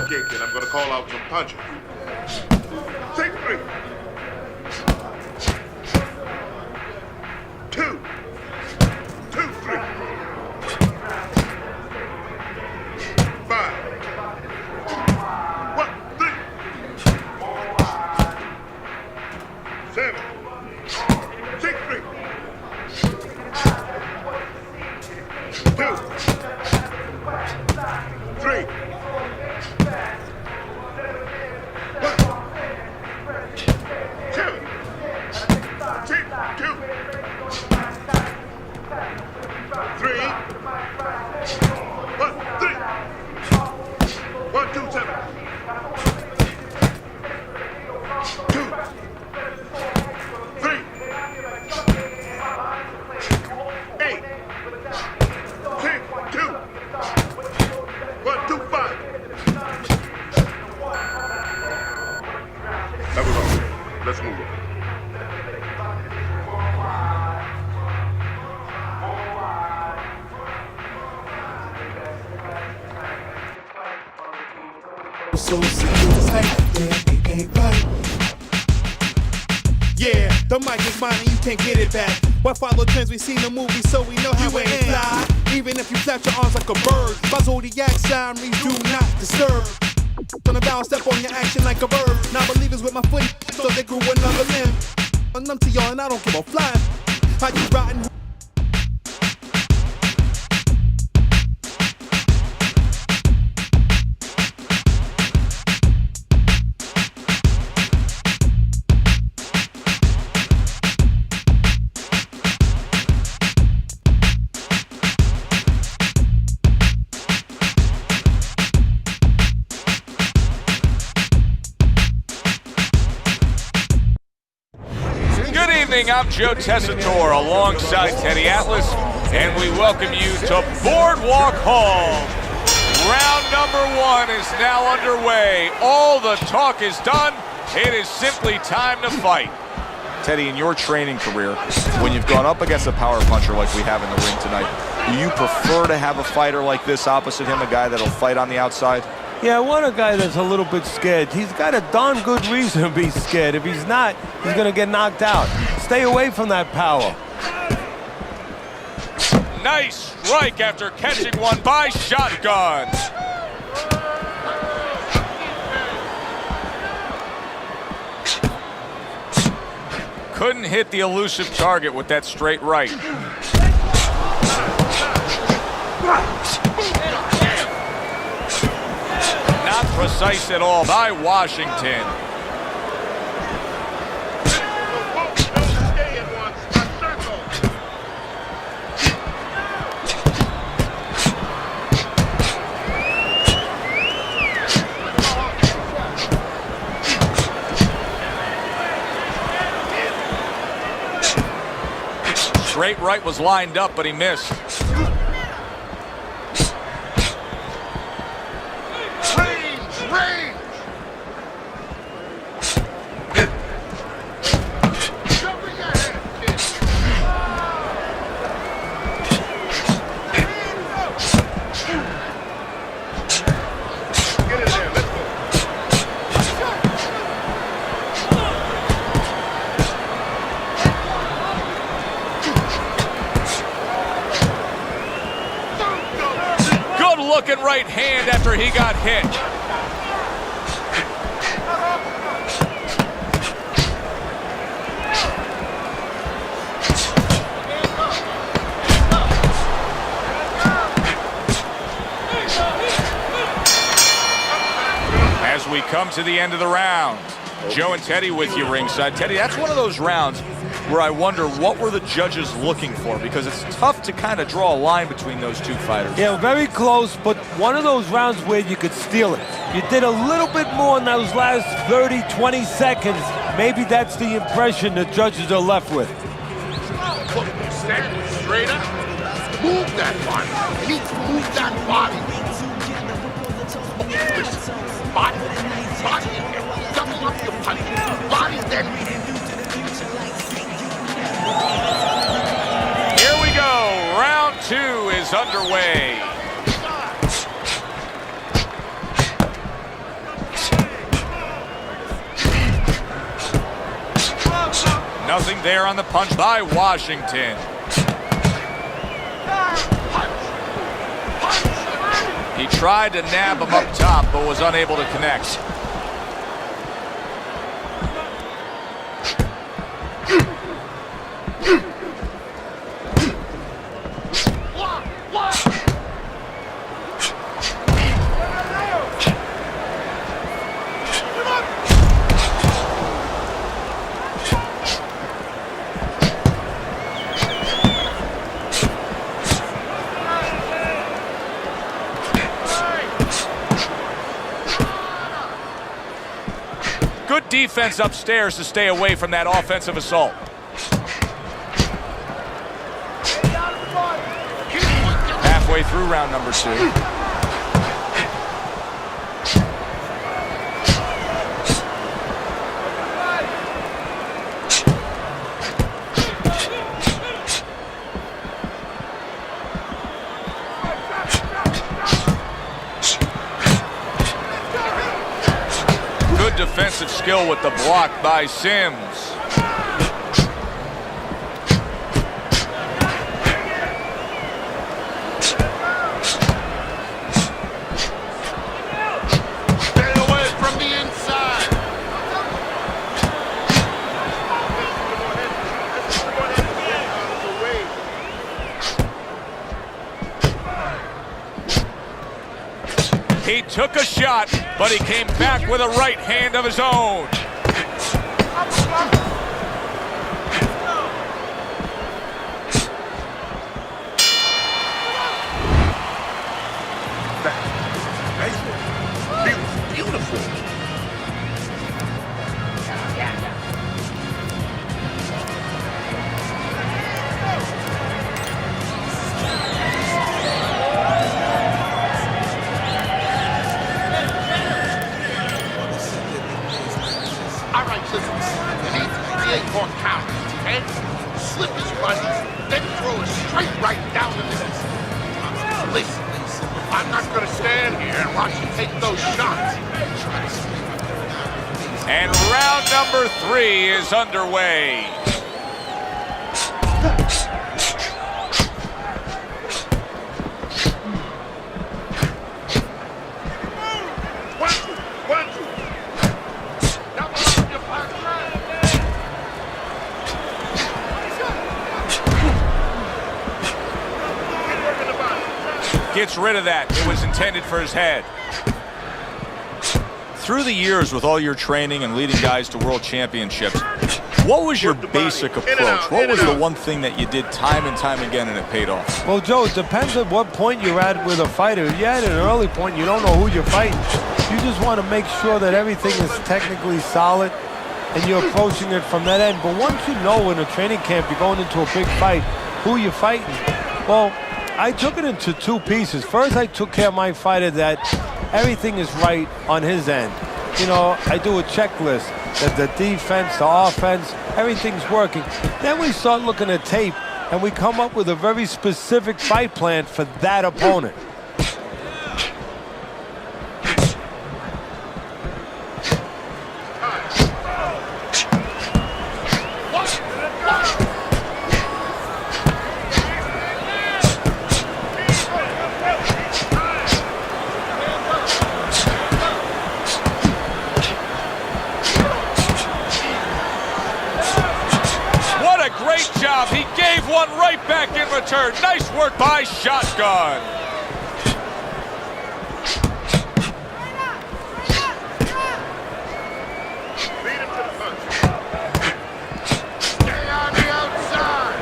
Okay, kid, I'm gonna call out some punches. 6, 3. 2. 2, 3. 5. 1, 3. 7. 6, 3. 2. 3. Let's move it.
So it's like, yeah, it ain't right.
Yeah, the mic is mine and you can't get it back. Why follow trends? We seen the movie, so we know how it ain't fly. Even if you flap your arms like a bird, my zodiac sign reads do not disturb. On the bounce, step on your action like a bird. Non-believers with my foot, so they grew another limb. I'm numb to y'all and I don't give a fly. How you rotten?
ring, I'm Joe Tessitore alongside Teddy Atlas, and we welcome you to Boardwalk Hall. Round number 1 is now underway. All the talk is done. It is simply time to fight.
Teddy, in your training career, when you've gone up against a power puncher like we have in the ring tonight, do you prefer to have a fighter like this opposite him, a guy that'll fight on the outside?
Yeah, I want a guy that's a little bit scared. He's got a darn good reason to be scared. If he's not, he's going to get knocked out. Stay away from that power.
Nice strike after catching one by Shotgun. Couldn't hit the elusive target with that straight right. Not precise at all by Washington. Straight right was lined up, but he missed. Looking right hand after he got hit. As we come to the end of the round, Joe and Teddy with you ringside. Teddy, that's one of those rounds where I wonder what were the judges looking for, because it's tough to kind of draw a line between those two fighters.
Yeah, very close, but one of those rounds where you could steal it. You did a little bit more in those last 30, 20 seconds. Maybe that's the impression the judges are left with.
Stand straight up. Move that body. You need to move that body. Listen, body. Double up your punch. Body then.
Here we go. Round 2 is underway. Nothing there on the punch by Washington. He tried to nab him up top, but was unable to connect. Good defense upstairs to stay away from that offensive assault. Halfway through round number 2. Defensive skill with the block by Sims.
Stay away from the inside.
He took a shot, but he came back with a right hand of his own.
punch, then throw it straight right down the middle. Listen, I'm not going to stand here and watch you take those shots.
And round number 3 is underway. Gets rid of that. It was intended for his head. Through the years with all your training and leading guys to world championships, what was your basic approach? What was the one thing that you did time and time again and it paid off?
Well, Joe, it depends on what point you're at with a fighter. If you're at an early point, you don't know who you're fighting. You just want to make sure that everything is technically solid and you're approaching it from that end. But once you know in a training camp you're going into a big fight, who you're fighting, well, I took it into 2 pieces. First, I took care of my fighter that everything is right on his end. You know, I do a checklist that the defense, the offense, everything's working. Then we start looking at tape and we come up with a very specific fight plan for that opponent.
He gave one right back in return. Nice work by Shotgun.
Beat him to the punch. Stay on the outside.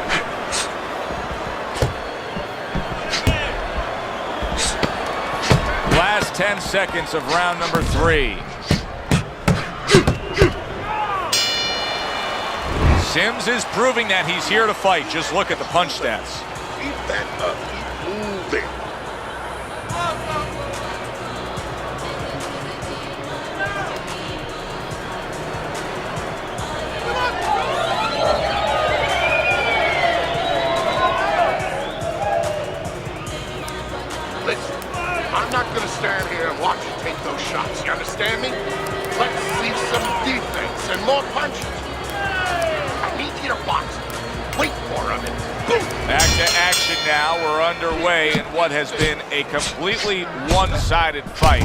Last 10 seconds of round number 3. Sims is proving that he's here to fight. Just look at the punch stats.
Keep that up. Keep moving. Listen, I'm not going to stand here and watch you take those shots. You understand me? Let's see some defense and more punches. Box. Wait for him.
Back to action now. We're underway in what has been a completely one-sided fight.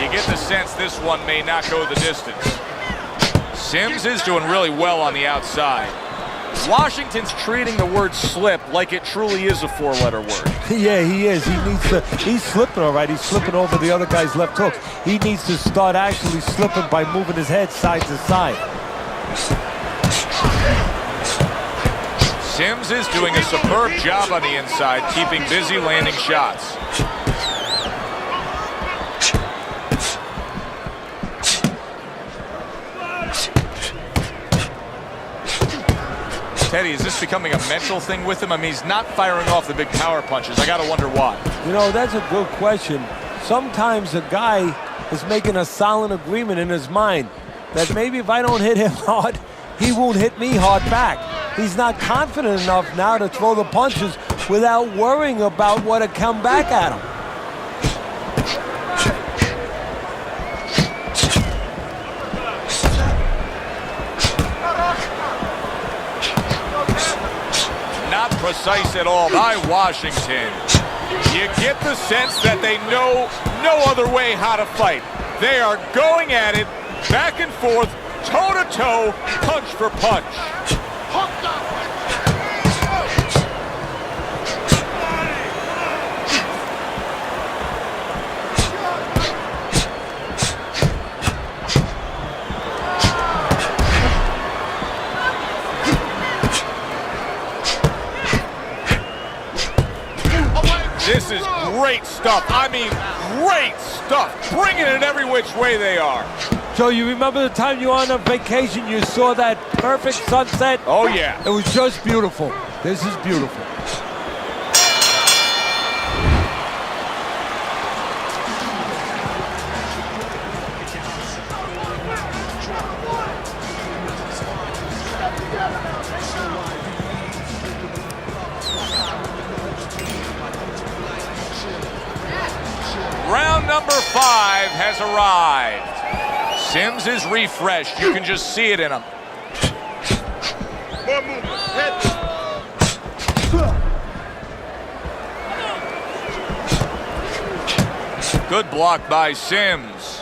You get the sense this one may not go the distance. Sims is doing really well on the outside. Washington's treating the word slip like it truly is a 4-letter word.
Yeah, he is. He's slipping all right. He's slipping over the other guy's left hook. He needs to start actually slipping by moving his head side to side.
Sims is doing a superb job on the inside, keeping busy landing shots. Teddy, is this becoming a mental thing with him? I mean, he's not firing off the big power punches. I got to wonder why.
You know, that's a good question. Sometimes a guy is making a silent agreement in his mind that maybe if I don't hit him hard, he won't hit me hard back. He's not confident enough now to throw the punches without worrying about what will come back at him.
Not precise at all by Washington. You get the sense that they know no other way how to fight. They are going at it, back and forth, toe-to-toe, punch for punch. This is great stuff. I mean, great stuff. Bringing it every which way they are.
So you remember the time you were on a vacation, you saw that perfect sunset?
Oh, yeah.
It was just beautiful. This is beautiful.
Round number 5 has arrived. Sims is refreshed. You can just see it in him.
More movement. Head.
Good block by Sims.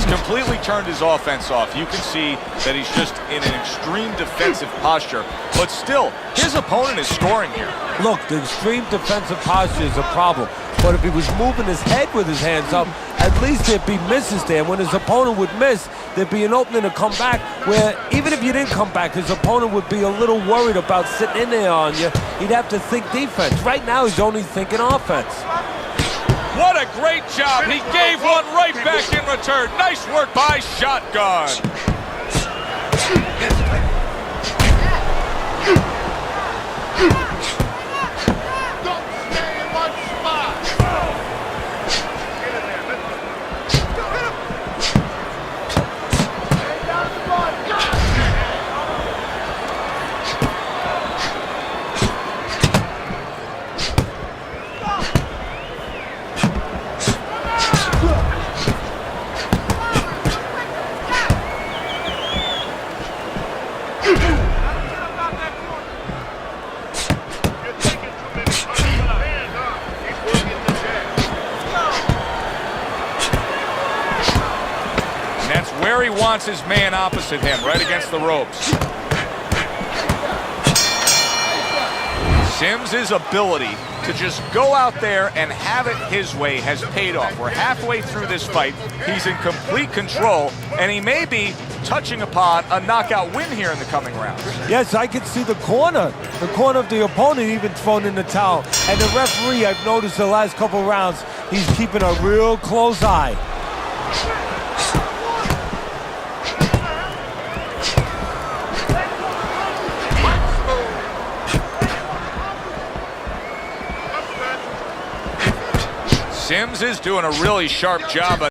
Completely turned his offense off. You can see that he's just in an extreme defensive posture, but still, his opponent is scoring here.
Look, the extreme defensive posture is a problem, but if he was moving his head with his hands up, at least there'd be misses there. When his opponent would miss, there'd be an opening to come back where even if you didn't come back, his opponent would be a little worried about sitting in there on you. He'd have to think defense. Right now, he's only thinking offense.
What a great job. He gave one right back in return. Nice work by Shotgun.
Don't stay in one spot.
Where he wants his man opposite him, right against the ropes. Sims' ability to just go out there and have it his way has paid off. We're halfway through this fight. He's in complete control, and he may be touching upon a knockout win here in the coming rounds.
Yes, I can see the corner of the opponent even thrown in the towel. And the referee, I've noticed the last couple rounds, he's keeping a real close eye.
Sims is doing a really sharp job.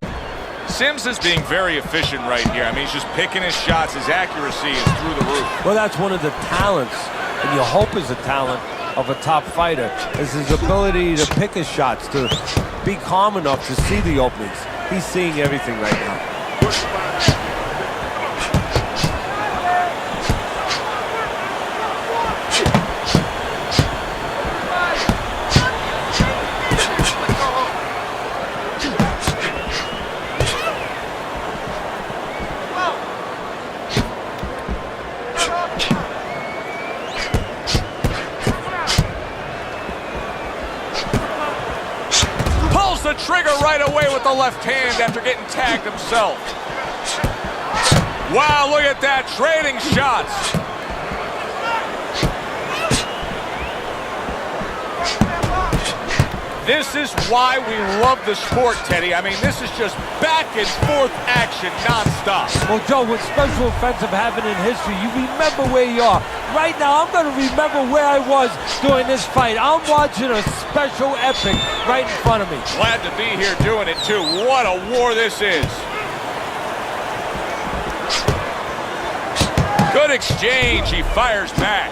Sims is being very efficient right here. I mean, he's just picking his shots. His accuracy is through the roof.
Well, that's one of the talents, and you hope is a talent of a top fighter, is his ability to pick his shots, to be calm enough to see the openings. He's seeing everything right now.
The trigger right away with the left hand after getting tagged himself. Wow, look at that, trading shots. This is why we love the sport, Teddy. I mean, this is just back and forth action nonstop.
Well, Joe, with special offensive happened in history, you remember where you are. Right now, I'm going to remember where I was during this fight. I'm watching a special epic right in front of me.
Glad to be here doing it, too. What a war this is. Good exchange. He fires back.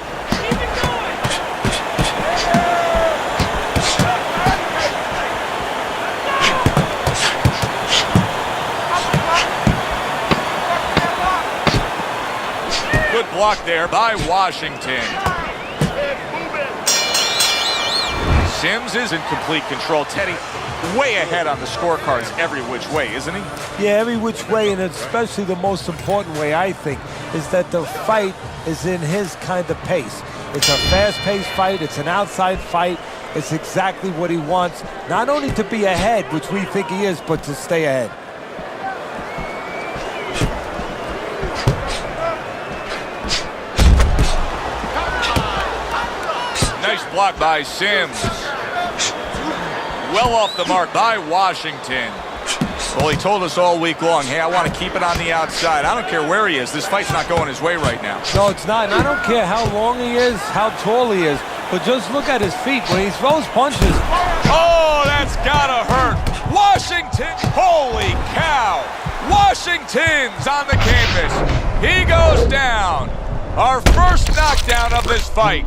Good block there by Washington. Sims is in complete control. Teddy, way ahead on the scorecards every which way, isn't he?
Yeah, every which way, and especially the most important way, I think, is that the fight is in his kind of pace. It's a fast-paced fight. It's an outside fight. It's exactly what he wants, not only to be ahead, which we think he is, but to stay ahead.
Nice block by Sims. Well off the mark by Washington. Well, he told us all week long, hey, I want to keep it on the outside. I don't care where he is. This fight's not going his way right now.
No, it's not. And I don't care how long he is, how tall he is, but just look at his feet. When he throws punches.
Oh, that's gotta hurt. Washington, holy cow. Washington's on the canvas. He goes down. Our first knockdown of this fight.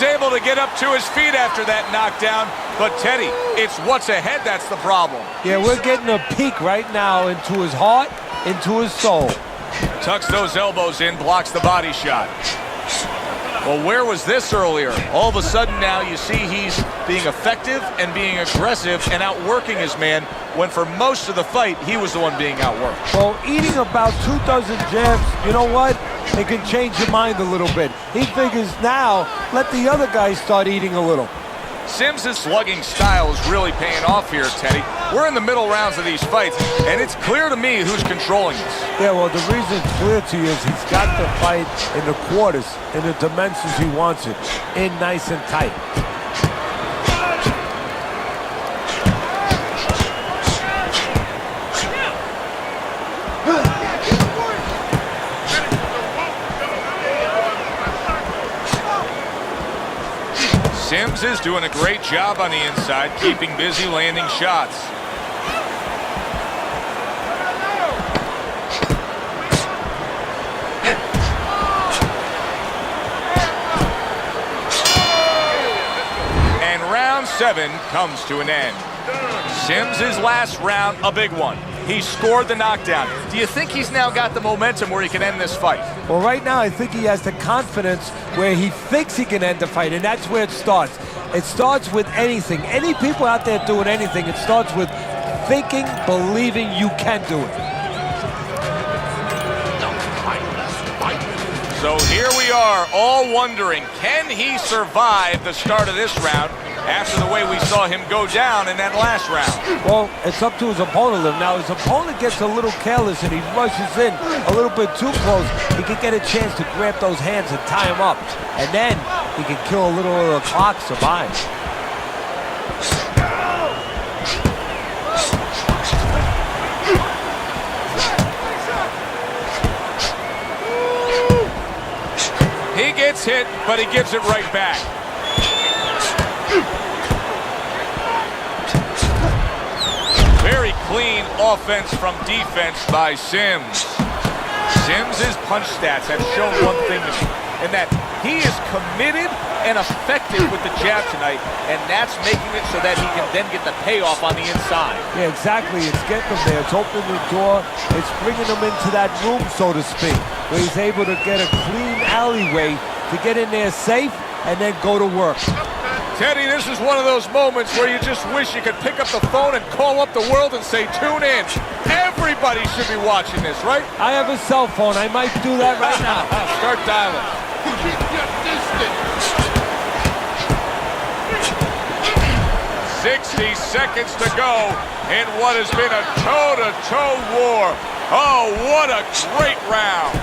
Able to get up to his feet after that knockdown, but Teddy, it's what's ahead that's the problem.
Yeah, we're getting a peek right now into his heart, into his soul.
Tucks those elbows in, blocks the body shot. Well, where was this earlier? All of a sudden now you see he's being effective and being aggressive and outworking his man, when for most of the fight, he was the one being outworked.
Well, eating about 2 dozen jabs, you know what? It can change your mind a little bit. He figures now, let the other guys start eating a little.
Sims' slugging style is really paying off here, Teddy. We're in the middle rounds of these fights, and it's clear to me who's controlling this.
Yeah, well, the reason it's clear to you is he's got the fight in the quarters, in the dimensions he wants it, in nice and tight.
Sims is doing a great job on the inside, keeping busy landing shots. And round 7 comes to an end. Sims' last round, a big one. He scored the knockdown. Do you think he's now got the momentum where he can end this fight?
Well, right now, I think he has the confidence where he thinks he can end the fight, and that's where it starts. It starts with anything. Any people out there doing anything, it starts with thinking, believing you can do it.
So here we are, all wondering, can he survive the start of this round after the way we saw him go down in that last round?
Well, it's up to his opponent. Now, his opponent gets a little careless and he rushes in a little bit too close. He can get a chance to grab those hands and tie him up. And then he can kill a little of the clock survive.
He gets hit, but he gives it right back. Very clean offense from defense by Sims. Sims' punch stats have shown one thing to me, and that he is committed and effective with the jab tonight, and that's making it so that he can then get the payoff on the inside.
Yeah, exactly. It's getting him there. It's opening the door. It's bringing him into that room, so to speak, where he's able to get a clean alleyway to get in there safe and then go to work.
Teddy, this is one of those moments where you just wish you could pick up the phone and call up the world and say, tune in. Everybody should be watching this, right?
I have a cell phone. I might do that right now.
Start dialing.
Keep your distance.
60 seconds to go in what has been a toe-to-toe war. Oh, what a great round.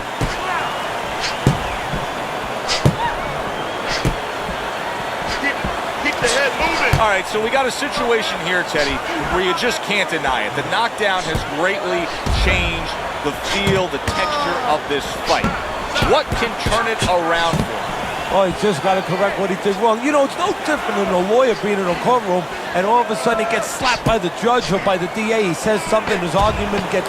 The head moving.
All right, so we got a situation here, Teddy, where you just can't deny it. The knockdown has greatly changed the feel, the texture of this fight. What can turn it around for him?
Oh, he's just got to correct what he did wrong. You know, it's no different than a lawyer being in a courtroom and all of a sudden he gets slapped by the judge or by the DA. He says something, his argument gets,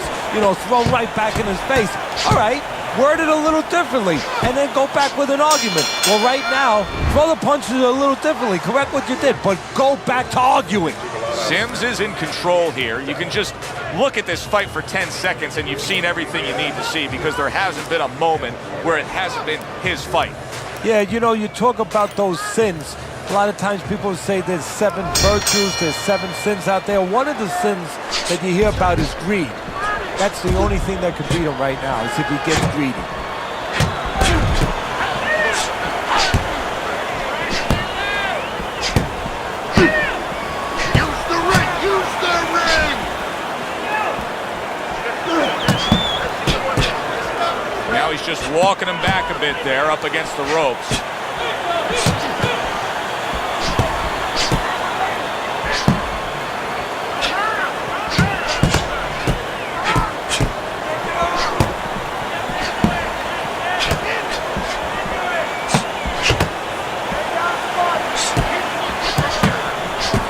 thrown right back in his face. All right. Word it a little differently, and then go back with an argument. Well, right now, throw the punches a little differently. Correct what you did, but go back to arguing.
Sims is in control here. You can just look at this fight for 10 seconds, and you've seen everything you need to see, because there hasn't been a moment where it hasn't been his fight.
Yeah, you talk about those sins. A lot of times people say there's 7 virtues, there's 7 sins out there. One of the sins that you hear about is greed. That's the only thing that could beat him right now, is if he gets greedy.
just walking him back a bit there up against the ropes.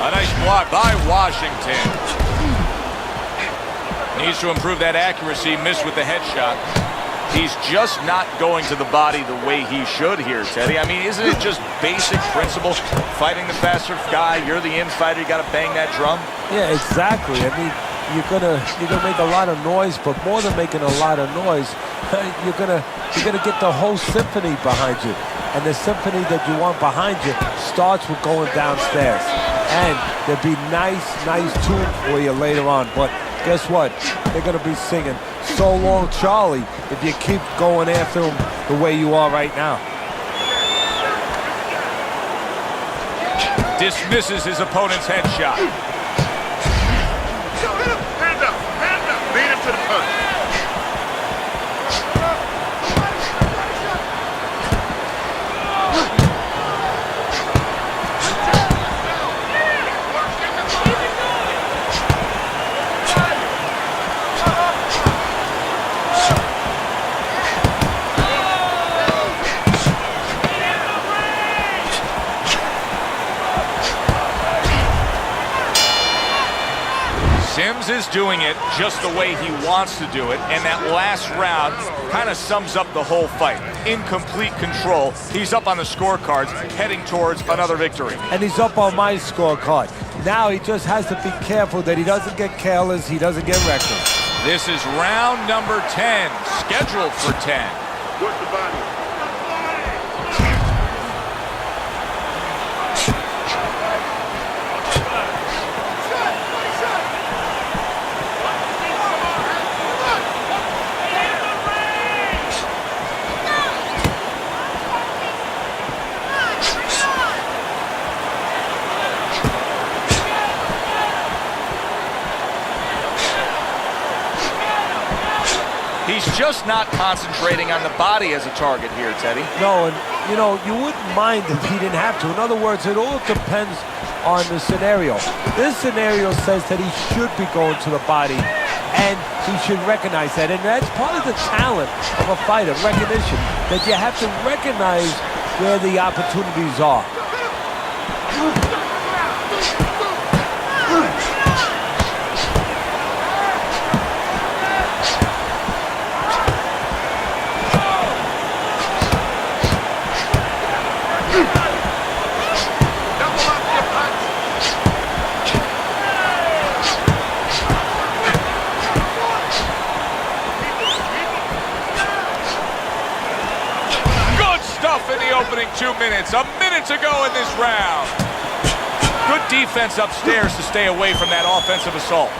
A nice block by Washington. Needs to improve that accuracy, missed with the headshot. He's just not going to the body the way he should here, Teddy. I mean, isn't it just basic principle? Fighting the faster guy, you're the infighter, you gotta bang that drum?
Yeah, exactly. I mean, you're gonna make a lot of noise, but more than making a lot of noise, you're gonna get the whole symphony behind you. And the symphony that you want behind you starts with going downstairs. And there'll be nice tune for you later on. But guess what? They're going to be singing "So Long, Charlie" if you keep going after them the way you are right now.
Dismisses his opponent's headshot.
Hand up! Lead him to the punch.
Sims is doing it just the way he wants to do it, and that last round kind of sums up the whole fight. In complete control, he's up on the scorecards, heading towards another victory.
And he's up on my scorecard. Now he just has to be careful that he doesn't get careless, he doesn't get reckless.
This is round number 10, scheduled for 10.
Work the body.
He's just not concentrating on the body as a target here, Teddy.
No, and you wouldn't mind if he didn't have to. In other words, it all depends on the scenario. This scenario says that he should be going to the body, and he should recognize that. And that's part of the talent of a fighter, recognition, that you have to recognize where the opportunities are.
In the opening 2 minutes, a minute to go in this round. Good defense upstairs to stay away from that offensive assault.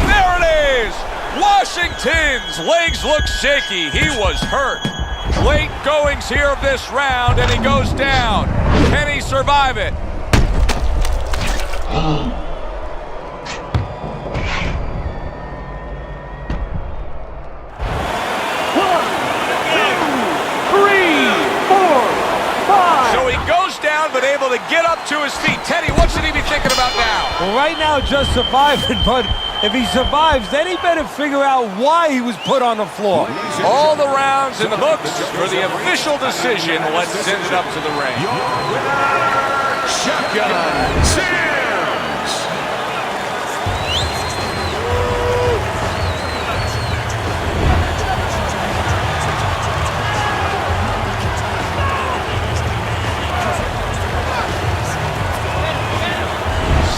There it is! Washington's legs look shaky. He was hurt. Late goings here of this round, and he goes down. Can he survive it? So he goes down, but able to get up to his feet. Teddy, what should he be thinking about now?
Well, right now, just surviving, but if he survives, then he better figure out why he was put on the floor.
All the rounds in the books for the official decision. Let's send it up to the ring.
Shotgun Sims.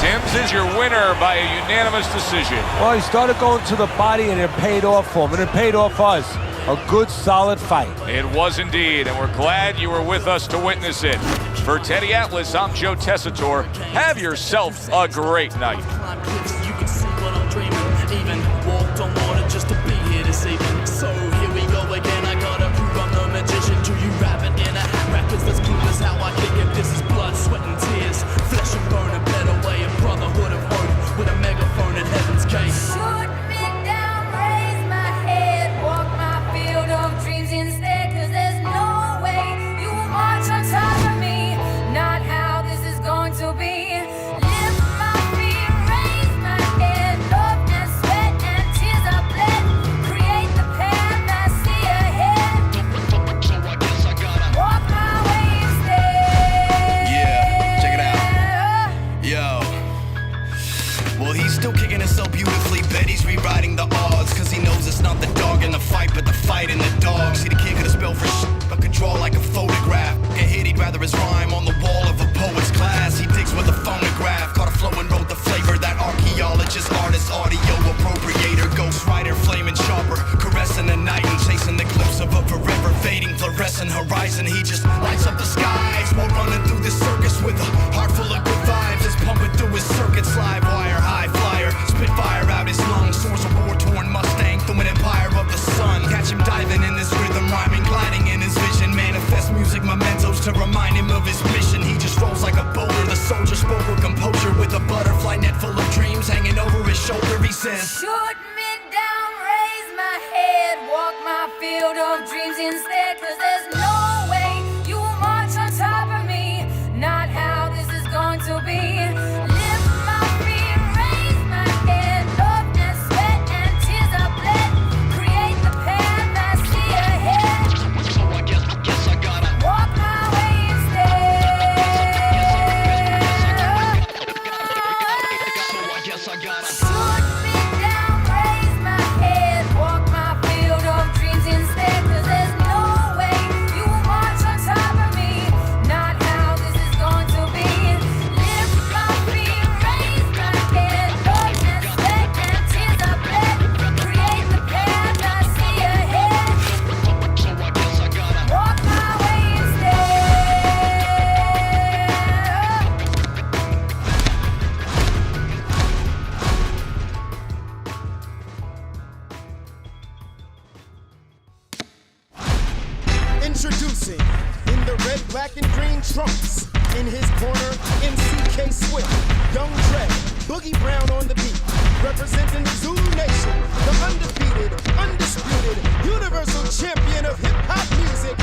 Sims is your winner by a unanimous decision.
Well, he started going to the body, and it paid off for him, and it paid off for us. A good, solid fight.
It was indeed, and we're glad you were with us to witness it. For Teddy Atlas, I'm Joe Tessitore. Have yourself a great night.
You can see what I'm dreaming. Even walked on water just to be here this evening. So here we go again. I gotta
Still kicking it so beautifully. Bet he's rewriting the odds, cause he knows it's not the dog in the fight, but the fight in the dog. See, the kid could have spelled for but could draw like a photograph. Get hit, he'd rather his rhyme on the wall of a poet's class. He digs with a phonograph, caught a flow and wrote the flavor. That archaeologist, artist, audio appropriator, ghostwriter, flaming chopper, caressing the night and chasing the glimpse of a forever fading fluorescent horizon. He just lights up the skies while running through this circus with a heart full of good vibes. It's pumping through his circuits, live wire, high flyer, spit fire out his lungs, source a war-torn Mustang through an empire of the sun. Catch him diving in this rhythm, rhyming, gliding in his vision. Manifest music mementos to remind him of his mission. He just rolls like a boulder. The soldier spoke with composure, with a butterfly net full of dreams hanging over his shoulder. He says,
shoot me down, raise my head, walk my field of dreams instead, cause there's no way you will march on top of me. Not how this is going to be. Lift my feet, raise my head, love and sweat and tears of blood. Create the path I see ahead. So I guess I gotta walk my way instead. So I guess I gotta shoot me down, raise my head, walk my field of dreams instead, cause there's no way you will march on top of me. Not how this is going to be. Lift my feet, raise my head, love and sweat and tears of blood. Create the path I see ahead. So I guess I gotta walk my way instead.
Introducing, in the red, black, and green trunks. In his corner, MCK Swift, Young Dre, Boogie Brown on the beat. Representing the Zulu Nation, the undefeated, undisputed, universal champion of hip-hop music,